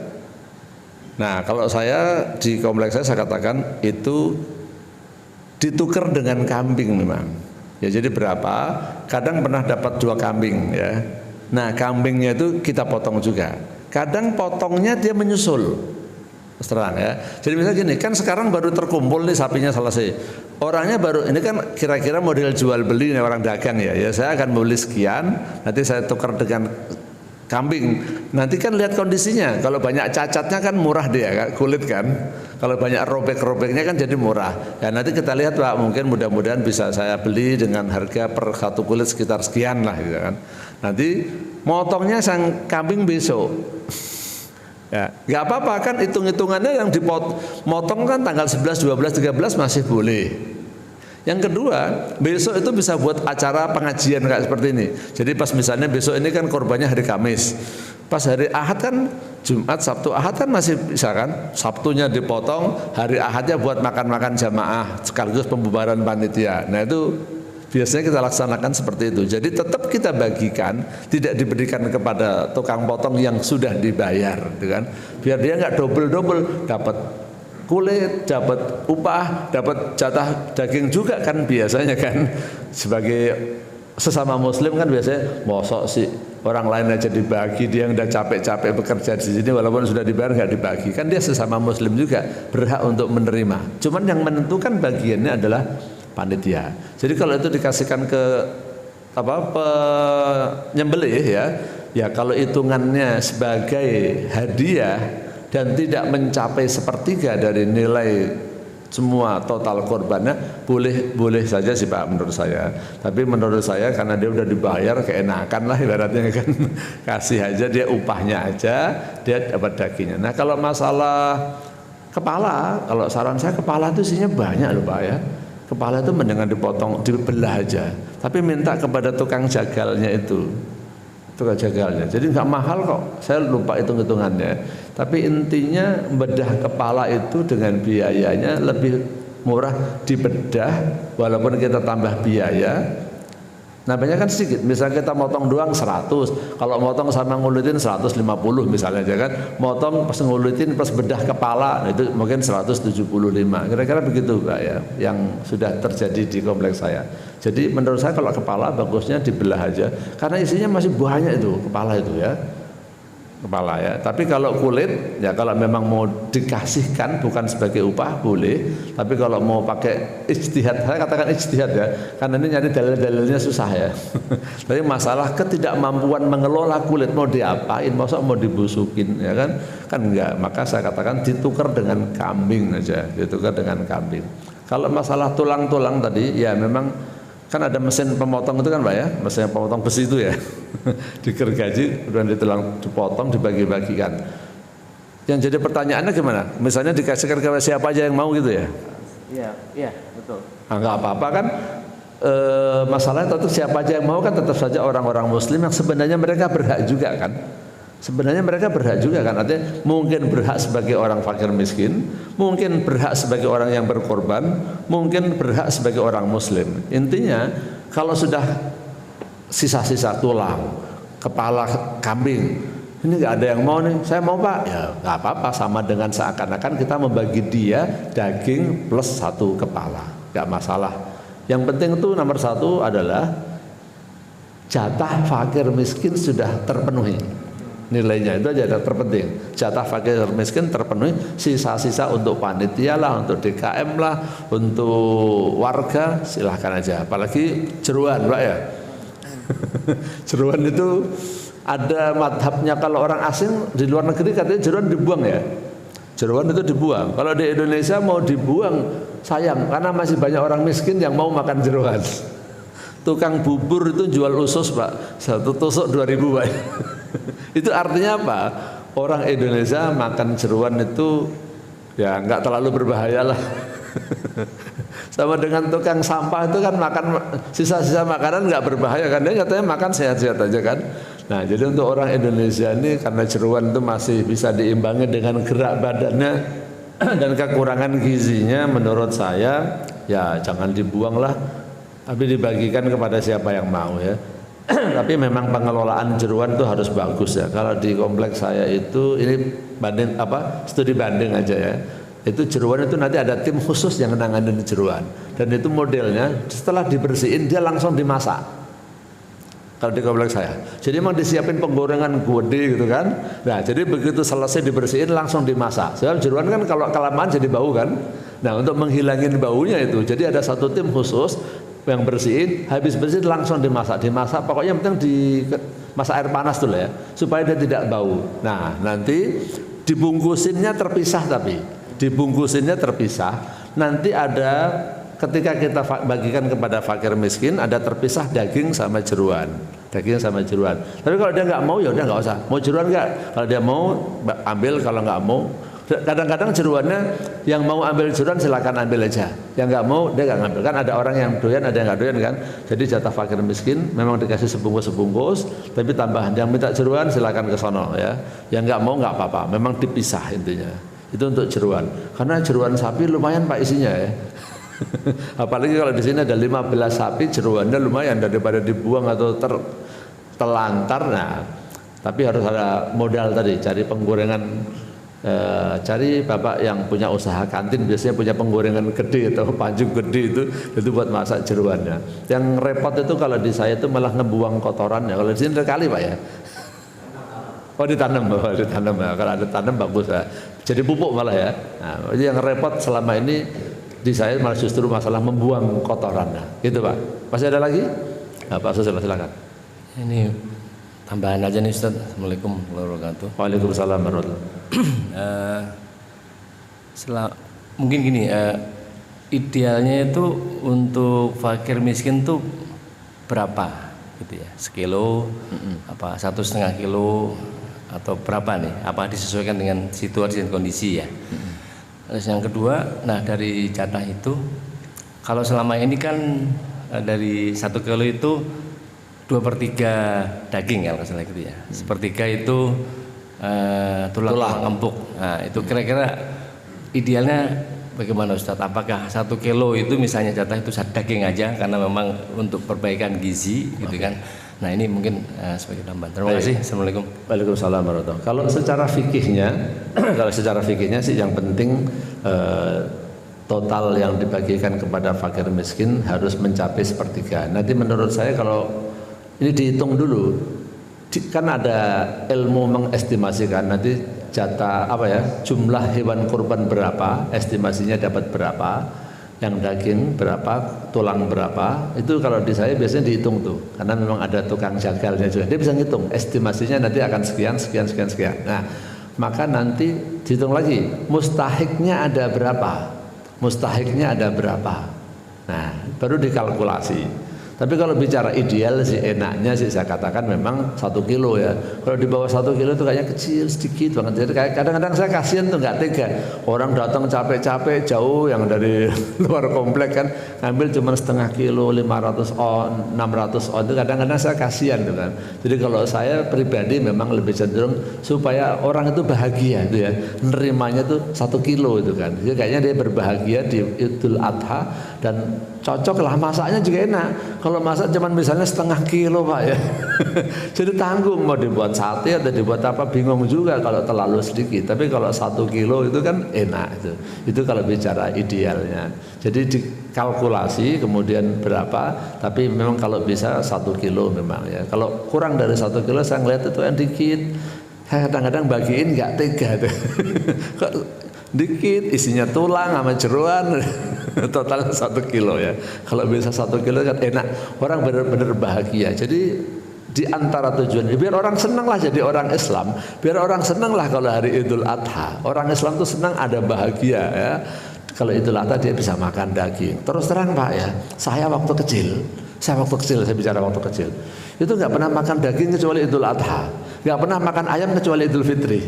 Nah kalau saya di kompleks saya katakan itu ditukar dengan kambing memang. Ya jadi berapa? Kadang pernah dapat 2 kambing ya. Nah kambingnya itu kita potong juga. Kadang potongnya dia menyusul. Terang ya. Jadi misalnya gini, kan sekarang baru terkumpul nih sapinya selesai. Orangnya baru ini kan kira-kira model jual beli nih orang dagang ya. Ya saya akan beli sekian, nanti saya tukar dengan kambing. Nanti kan lihat kondisinya. Kalau banyak cacatnya kan murah dia kan, kulit kan. Kalau banyak robek-robeknya kan jadi murah. Ya nanti kita lihat Pak, mungkin mudah-mudahan bisa saya beli dengan harga per 1 kulit sekitar sekian lah gitu kan. Nanti motongnya sang kambing besok. Ya, nggak apa-apa kan, hitung-hitungannya yang dipotong kan tanggal 11, 12, 13 masih boleh. Yang kedua, besok itu bisa buat acara pengajian kayak seperti ini. Jadi pas misalnya besok ini kan korbannya hari Kamis. Pas hari Ahad kan Jumat, Sabtu, Ahad kan masih bisa kan. Sabtunya dipotong, hari Ahadnya buat makan-makan jamaah sekaligus pembubaran panitia. Nah itu biasanya kita laksanakan seperti itu. Jadi tetap kita bagikan, tidak diberikan kepada tukang potong yang sudah dibayar, gitu kan? Biar dia nggak double-double, dapat kulit, dapat upah, dapat jatah daging juga kan biasanya kan. Sebagai sesama Muslim kan biasanya mosok sih orang lain aja dibagi, dia yang udah capek-capek bekerja di sini walaupun sudah dibayar nggak dibagi, kan dia sesama Muslim juga berhak untuk menerima. Cuman yang menentukan bagiannya adalah panitia. Jadi kalau itu dikasihkan ke penyembelih ya kalau hitungannya sebagai hadiah dan tidak mencapai sepertiga dari nilai semua total korbannya, boleh saja sih Pak menurut saya. Tapi menurut saya karena dia udah dibayar, keenakan lah ibaratnya kan, kasih aja dia upahnya aja, dia dapat dagingnya. Nah kalau masalah kepala, kalau saran saya kepala itu isinya banyak loh Pak ya. Kepala itu mendingan dipotong, dibelah aja. Tapi minta kepada tukang jagalnya itu, Itu gagalnya. Jadi nggak mahal kok. Saya lupa hitung-hitungannya. Tapi intinya bedah kepala itu dengan biayanya lebih murah dibedah, walaupun kita tambah biaya. Namanya kan sedikit. Misalnya kita motong doang 100. Kalau motong sama ngulitin 150 misalnya aja kan. Motong pas ngulitin pas bedah kepala itu mungkin 175. Kira-kira begitu Pak ya, yang sudah terjadi di kompleks saya. Jadi menurut saya kalau kepala bagusnya dibelah aja, karena isinya masih banyak itu kepala itu ya, kepala ya. Tapi kalau kulit ya, kalau memang mau dikasihkan bukan sebagai upah boleh, tapi kalau mau pakai ijtihad, saya katakan ijtihad ya, karena ini nyari dalil-dalilnya susah ya. Tapi masalah ketidakmampuan mengelola kulit, mau diapain, masa mau dibusukin ya kan, kan enggak. Maka saya katakan ditukar dengan kambing aja, ditukar dengan kambing. Kalau masalah tulang-tulang tadi ya memang kan ada mesin pemotong itu kan Pak ya, mesin pemotong besi itu ya. Digergaji, kemudian ditulang, dipotong, dibagi-bagikan. Yang jadi pertanyaannya gimana? Misalnya dikasihkan ke siapa aja yang mau gitu ya? Iya, betul. Nah, nggak apa-apa kan? Masalahnya tentu siapa aja yang mau kan tetap saja orang-orang Muslim yang sebenarnya mereka berhak juga kan? Sebenarnya mereka berhak juga kan, artinya mungkin berhak sebagai orang fakir miskin, mungkin berhak sebagai orang yang berkorban, mungkin berhak sebagai orang muslim. Intinya kalau sudah sisa-sisa tulang, kepala kambing, ini nggak ada yang mau nih, saya mau Pak, ya nggak apa-apa, sama dengan seakan-akan kita membagi dia daging plus 1 kepala, nggak masalah. Yang penting itu nomor 1 adalah jatah fakir miskin sudah terpenuhi. Nilainya itu aja terpenting. Jatah fakir miskin terpenuhi, sisa-sisa untuk panitia lah, untuk DKM lah, untuk warga silahkan aja. Apalagi jeruan Pak ya. Jeruan itu ada madhabnya, kalau orang asing di luar negeri katanya jeruan dibuang ya. Jeruan itu dibuang. Kalau di Indonesia mau dibuang sayang, karena masih banyak orang miskin yang mau makan jeruan. Tukang bubur itu jual usus Pak, 1 tusuk 2.000 Pak. Itu artinya apa? Orang Indonesia makan jeruan itu ya nggak terlalu berbahaya lah. Sama dengan tukang sampah itu kan makan sisa-sisa makanan nggak berbahaya kan, dia katanya makan sehat-sehat aja kan. Nah jadi untuk orang Indonesia ini karena jeruan itu masih bisa diimbangi dengan gerak badannya dan kekurangan gizinya, menurut saya ya jangan dibuang lah, tapi dibagikan kepada siapa yang mau ya. Tapi memang pengelolaan jeruan itu harus bagus ya. Kalau di kompleks saya itu ini banding studi banding aja ya. Itu jeruan itu nanti ada tim khusus yang nanganin jeruan. Dan itu modelnya setelah dibersihin dia langsung dimasak. Kalau di kompleks saya. Jadi memang disiapin penggorengan gede gitu kan. Nah, jadi begitu selesai dibersihin langsung dimasak. Sebab jeruan kan kalau kelamaan jadi bau kan. Nah, untuk menghilangin baunya itu jadi ada satu tim khusus yang bersihin, habis bersihin langsung dimasak pokoknya yang penting dimasak air panas dulu ya, supaya dia tidak bau. Nah nanti dibungkusinnya terpisah, tapi dibungkusinnya terpisah. Nanti ada ketika kita bagikan kepada fakir miskin ada terpisah daging sama jeruan, Tapi kalau dia nggak mau ya udah nggak usah. Mau jeruan nggak? Kalau dia mau ambil, kalau nggak mau. Kadang-kadang jeruannya yang mau ambil jeruan silakan ambil aja, yang nggak mau dia nggak ngambil. Kan ada orang yang doyan, ada yang nggak doyan kan. Jadi jatah fakir miskin memang dikasih sebungkus, tapi tambahan yang minta jeruan silakan ke sono ya. Yang nggak mau nggak apa-apa, memang dipisah intinya. Itu untuk jeruan, karena jeruan sapi lumayan Pak isinya ya. Apalagi kalau di sini ada 15 sapi, jeruannya lumayan daripada dibuang atau terlantar. Nah, tapi harus ada modal tadi, cari penggorengan. Cari bapak yang punya usaha kantin, biasanya punya penggorengan gede atau panjung gede itu buat masak jeruannya. Yang repot itu kalau di saya itu malah ngebuang kotorannya. Kalau di sini ada kali Pak ya. Oh ditanam ya. Kalau ada tanam bagus ya. Jadi pupuk malah ya. Nah, yang repot selama ini di saya malah justru masalah membuang kotorannya. Gitu Pak. Masih ada lagi? Nah, Pak Susilo silakan. Ini tambahan aja nih Ustaz. Assalamualaikum warahmatullahi wabarakatuh. Waalaikumsalam warahmatullahi. Mungkin gini, idealnya itu untuk fakir miskin tuh berapa gitu ya, sekilo, apa 1,5 kilo atau berapa nih? Apa disesuaikan dengan situasi dan kondisi ya? Terus yang kedua, nah dari jatah itu, kalau selama ini kan dari 1 kilo itu 2/3 daging kalau nggak salah gitu ya. 1/3 itu tulang empuk. Nah, itu kira-kira idealnya bagaimana Ustadz? Apakah 1 kilo itu misalnya jatah itu daging aja karena memang untuk perbaikan gizi gitu kan? Nah ini mungkin sebagai tambahan. Terima kasih. Assalamualaikum. Waalaikumsalam warahmatullahi wabarakatuh. Kalau secara fikihnya, sih yang penting total yang dibagikan kepada fakir miskin harus mencapai 1/3. Nanti menurut saya kalau ini dihitung dulu, kan ada ilmu mengestimasikan nanti jatah jumlah hewan kurban berapa, estimasinya dapat berapa. Yang daging berapa, tulang berapa, itu kalau di saya biasanya dihitung tuh, karena memang ada tukang jagalnya juga, dia bisa ngitung, estimasinya nanti akan sekian. Nah, maka nanti dihitung lagi, mustahiknya ada berapa, nah baru dikalkulasi. Tapi kalau bicara ideal sih enaknya sih saya katakan memang 1 kilo ya. Kalau di bawah 1 kilo itu kayaknya kecil sedikit banget. Jadi kayak kadang-kadang saya kasihan tuh nggak tega. Orang datang capek-capek jauh yang dari luar komplek kan ngambil cuma 1/2 kilo, 500 on, 600 on itu kadang-kadang saya kasihan tuh kan. Jadi kalau saya pribadi memang lebih cenderung supaya orang itu bahagia itu ya. Nerimanya tuh 1 kilo itu kan. Jadi kayaknya dia berbahagia di Idul Adha dan cocok lah, masaknya juga enak. Kalau masak cuman misalnya 1/2 kilo Pak ya. Jadi tanggung mau dibuat sate atau dibuat apa bingung juga kalau terlalu sedikit. Tapi kalau 1 kilo itu kan enak itu. Itu kalau bicara idealnya. Jadi dikalkulasi kemudian berapa. Tapi memang kalau bisa 1 kilo memang ya. Kalau kurang dari 1 kilo saya ngeliat itu yang dikit. Saya kadang-kadang bagiin nggak tega tuh. Kok dikit isinya tulang sama jeroan. Total 1 kilo ya. Kalau bisa 1 kilo kan enak. Orang benar-benar bahagia. Jadi di antara tujuan biar orang senang lah jadi orang Islam. Biar orang senang lah kalau hari Idul Adha. Orang Islam tuh senang ada bahagia ya. Kalau Idul Adha dia bisa makan daging. Terus terang Pak ya. Saya waktu kecil, saya bicara waktu kecil. Itu nggak pernah makan daging kecuali Idul Adha. Nggak pernah makan ayam kecuali Idul Fitri.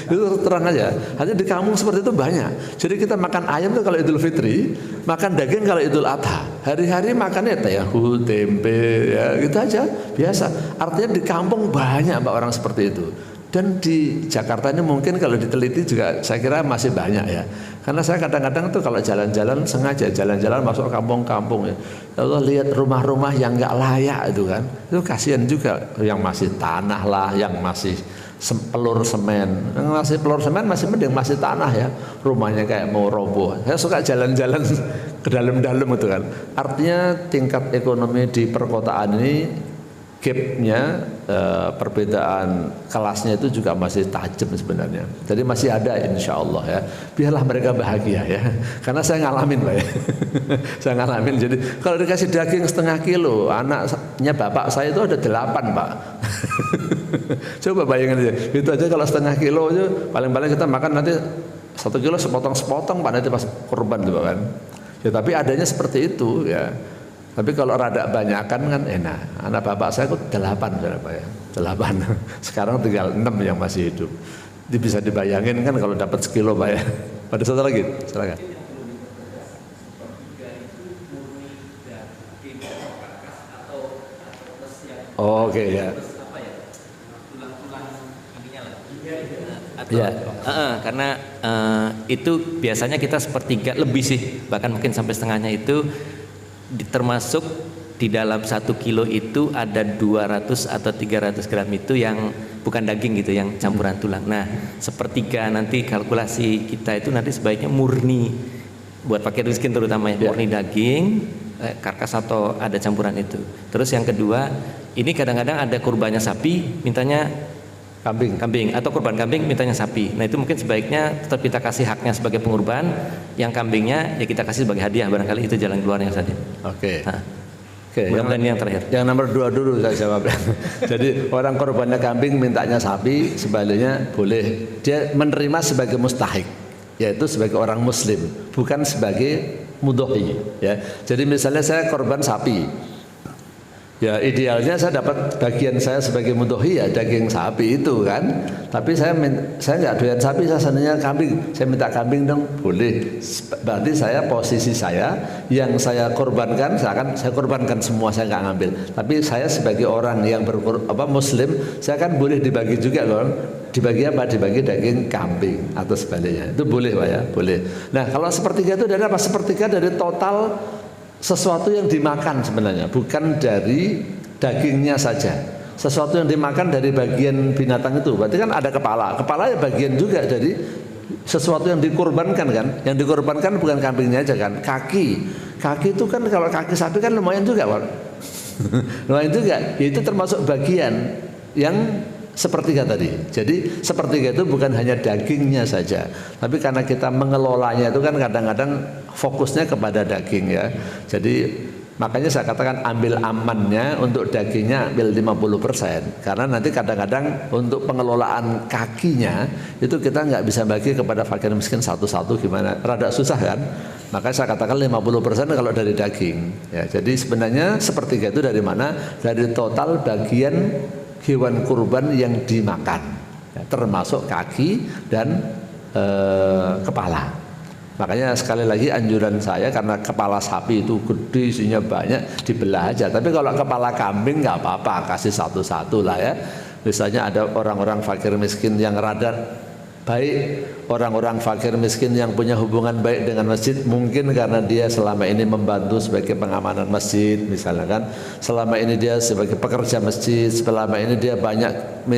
Itu terang aja. Hanya di kampung seperti itu banyak. Jadi kita makan ayam itu kalau Idul Fitri, makan daging kalau Idul Adha. Hari-hari makannya tahu, tempe, ya gitu aja, biasa. Artinya di kampung banyak Mbak orang seperti itu. Dan di Jakarta ini mungkin kalau diteliti juga saya kira masih banyak ya. Karena saya kadang-kadang tuh kalau jalan-jalan sengaja jalan-jalan masuk kampung-kampung ya. Allah lihat rumah-rumah yang nggak layak itu kan. Itu kasihan juga yang masih tanah lah, yang masih pelur semen. Yang masih pelur semen masih mending masih tanah ya. Rumahnya kayak mau roboh. Saya suka jalan-jalan ke dalam-dalam itu kan. Artinya tingkat ekonomi di perkotaan ini gapnya, perbedaan kelasnya itu juga masih tajam sebenarnya. Jadi masih ada insya Allah ya. Biarlah mereka bahagia ya. Karena saya ngalamin Pak ya. Saya ngalamin. Jadi kalau dikasih daging 1/2 kilo, anaknya bapak saya itu ada 8 Pak. Coba bayangin aja. Itu aja kalau 1/2 kilo aja paling-paling kita makan nanti 1 kilo sepotong-sepotong Pak nanti pas kurban juga kan. Ya tapi adanya seperti itu ya. Tapi kalau rada banyakan kan enak. Anak bapak saya kok 8 Pak ya. 8. Sekarang tinggal 6 yang masih hidup. Itu bisa dibayangin kan kalau dapat sekilo Pak ya. Pada satu lagi, silakan. Oh, oke ya. Ya, karena itu biasanya kita 1/3 lebih sih, bahkan mungkin sampai setengahnya itu termasuk di dalam 1 kilo itu ada 200 atau 300 gram itu yang bukan daging gitu, yang campuran tulang. Nah 1/3 nanti kalkulasi kita itu nanti sebaiknya murni buat fakir miskin terutama ya, murni daging, karkas atau ada campuran itu. Terus yang kedua, ini kadang-kadang ada kurbannya sapi, mintanya kambing atau kurban kambing mintanya sapi. Nah itu mungkin sebaiknya tetap kita kasih haknya sebagai pengurban, yang kambingnya ya kita kasih sebagai hadiah, barangkali itu jalan keluarnya saja. Oke. Oke, yang terakhir. Yang nomor 2 dulu saya jawab. Jadi orang korbannya kambing mintanya sapi, sebaliknya boleh. Dia menerima sebagai mustahik, yaitu sebagai orang muslim, bukan sebagai mudhohi ya. Jadi misalnya saya korban sapi. Ya idealnya saya dapat bagian saya sebagai mudhohi ya daging sapi itu kan. Tapi saya nggak doyan sapi, saya senangnya kambing. Saya minta kambing dong, boleh. Berarti posisi saya yang saya korbankan, saya korbankan semua, saya nggak ngambil. Tapi saya sebagai orang yang Muslim, saya kan boleh dibagi juga loh. Dibagi apa? Dibagi daging kambing atau sebaliknya. Itu boleh Pak ya, boleh. Nah kalau sepertiga itu dari apa? Sepertiga dari total sesuatu yang dimakan sebenarnya, bukan dari dagingnya saja. Sesuatu yang dimakan dari bagian binatang itu. Berarti kan ada kepala. Kepala ya bagian juga dari sesuatu yang dikorbankan kan. Yang dikorbankan bukan kambingnya aja kan. Kaki. Kaki itu kan kalau kaki sapi kan lumayan juga Pak. Lumayan juga. Itu termasuk bagian yang sepertiga tadi. Jadi sepertiga itu bukan hanya dagingnya saja, tapi karena kita mengelolanya itu kan kadang-kadang fokusnya kepada daging ya. Jadi makanya saya katakan ambil amannya untuk dagingnya ambil 50%, karena nanti kadang-kadang untuk pengelolaan kakinya itu kita nggak bisa bagi kepada fakir miskin satu-satu, gimana, rada susah kan. Makanya saya katakan 50% kalau dari daging ya. Jadi sebenarnya sepertiga itu dari mana? Dari total bagian hewan kurban yang dimakan ya, termasuk kaki dan kepala. Makanya sekali lagi anjuran saya, karena kepala sapi itu gede, isinya banyak, dibelah aja. Tapi kalau kepala kambing nggak apa-apa, kasih satu-satu lah ya. Misalnya ada orang-orang fakir miskin yang rada baik, orang-orang fakir miskin yang punya hubungan baik dengan masjid, mungkin karena dia selama ini membantu sebagai pengamanan masjid misalnya kan, selama ini dia sebagai pekerja masjid, selama ini dia banyak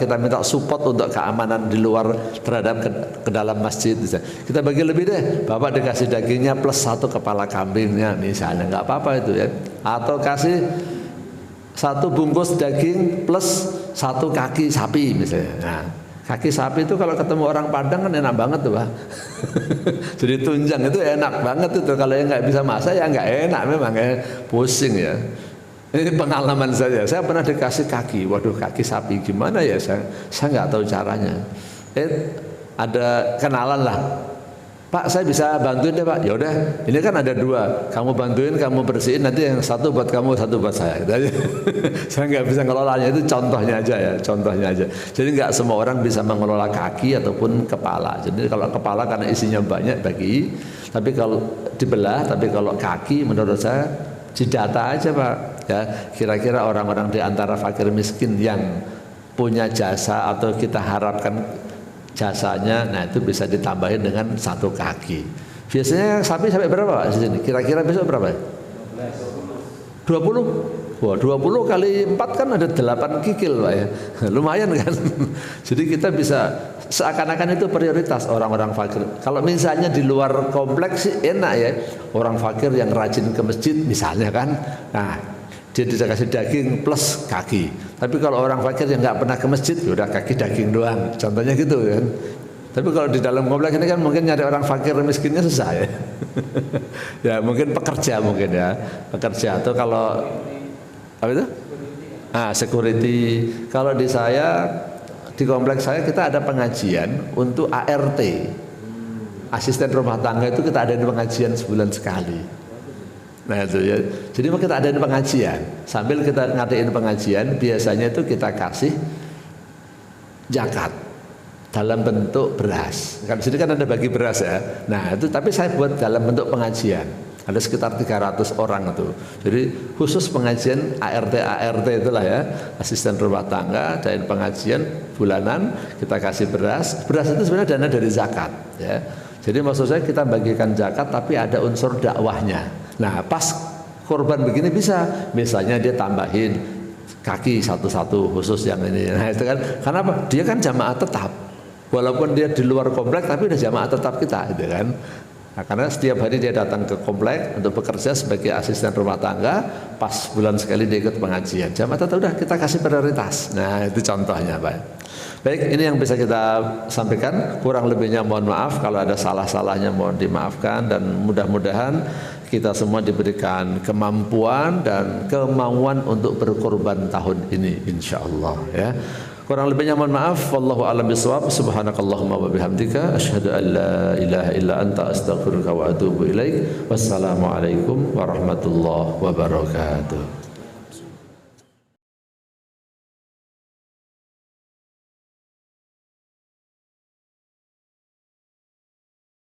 kita minta support untuk keamanan di luar terhadap ke dalam masjid misalnya. Kita bagi lebih deh, Bapak dikasih dagingnya plus satu kepala kambingnya misalnya, nggak apa-apa itu ya. Atau kasih satu bungkus daging plus satu kaki sapi misalnya. Nah, kaki sapi itu kalau ketemu orang Padang kan enak banget tuh Pak. Jadi tunjang itu enak banget itu. Kalau yang nggak bisa masak ya nggak enak memang ya, pusing ya. Ini pengalaman saya pernah dikasih kaki. Waduh, kaki sapi gimana ya, saya nggak tahu caranya. Ada kenalan lah, Pak saya bisa bantuin deh Pak. Ya udah, ini kan ada dua, kamu bantuin, kamu bersihin, nanti yang satu buat kamu, satu buat saya. Saya nggak bisa ngelolanya, itu contohnya aja ya, contohnya aja. Jadi nggak semua orang bisa mengelola kaki ataupun kepala. Jadi kalau kepala karena isinya banyak bagi, tapi kalau dibelah, tapi kalau kaki menurut saya didata aja Pak. Ya kira-kira orang-orang di antara fakir miskin yang punya jasa atau kita harapkan jasanya, nah itu bisa ditambahin dengan satu kaki. Biasanya sapi sampai berapa Pak di sini? Kira-kira besok berapa? 20? Wah, 20 kali 4 kan ada 8 kikil Pak ya. Lumayan kan. Jadi kita bisa seakan-akan itu prioritas orang-orang fakir. Kalau misalnya di luar kompleks sih enak ya. Orang fakir yang rajin ke masjid misalnya kan. Nah, dia dikasih daging plus kaki. Tapi kalau orang fakir yang nggak pernah ke masjid, udah kaki daging doang. Contohnya gitu kan. Tapi kalau di dalam kompleks ini kan mungkin nyari orang fakir miskinnya susah ya. Ya mungkin pekerja mungkin ya, pekerja. Atau kalau apa itu? Security. Kalau di saya, di kompleks saya kita ada pengajian untuk ART, asisten rumah tangga itu kita ada pengajian sebulan sekali. Nah itu ya. Jadi kita adain pengajian. Sambil kita ngadain pengajian, biasanya itu kita kasih zakat dalam bentuk beras. Kan di sini kan ada bagi beras ya. Nah itu tapi saya buat dalam bentuk pengajian. Ada sekitar 300 orang itu. Jadi khusus pengajian ART itulah ya, asisten rumah tangga, adain pengajian bulanan, kita kasih beras. Beras itu sebenarnya dana dari zakat ya. Jadi maksud saya kita bagikan zakat tapi ada unsur dakwahnya. Nah pas korban begini bisa, misalnya dia tambahin kaki satu-satu khusus yang ini. Nah itu kan, karena apa? Dia kan jamaah tetap, walaupun dia di luar komplek tapi udah jamaah tetap kita, gitu kan. Nah, karena setiap hari dia datang ke komplek untuk bekerja sebagai asisten rumah tangga, pas bulan sekali dia ikut pengajian. Jamaah tetap udah kita kasih prioritas. Nah itu contohnya Pak. Baik, ini yang bisa kita sampaikan. Kurang lebihnya mohon maaf, kalau ada salah-salahnya mohon dimaafkan, dan mudah-mudahan kita semua diberikan kemampuan dan kemauan untuk berkorban tahun ini insyaallah ya. Kurang lebihnya mohon maaf. Wallahu a'lam bishawab. Subhanakallahumma wa bihamdika asyhadu an la ilaha illa anta astaghfiruka wa atubu ilaik. Wassalamualaikum warahmatullahi wabarakatuh.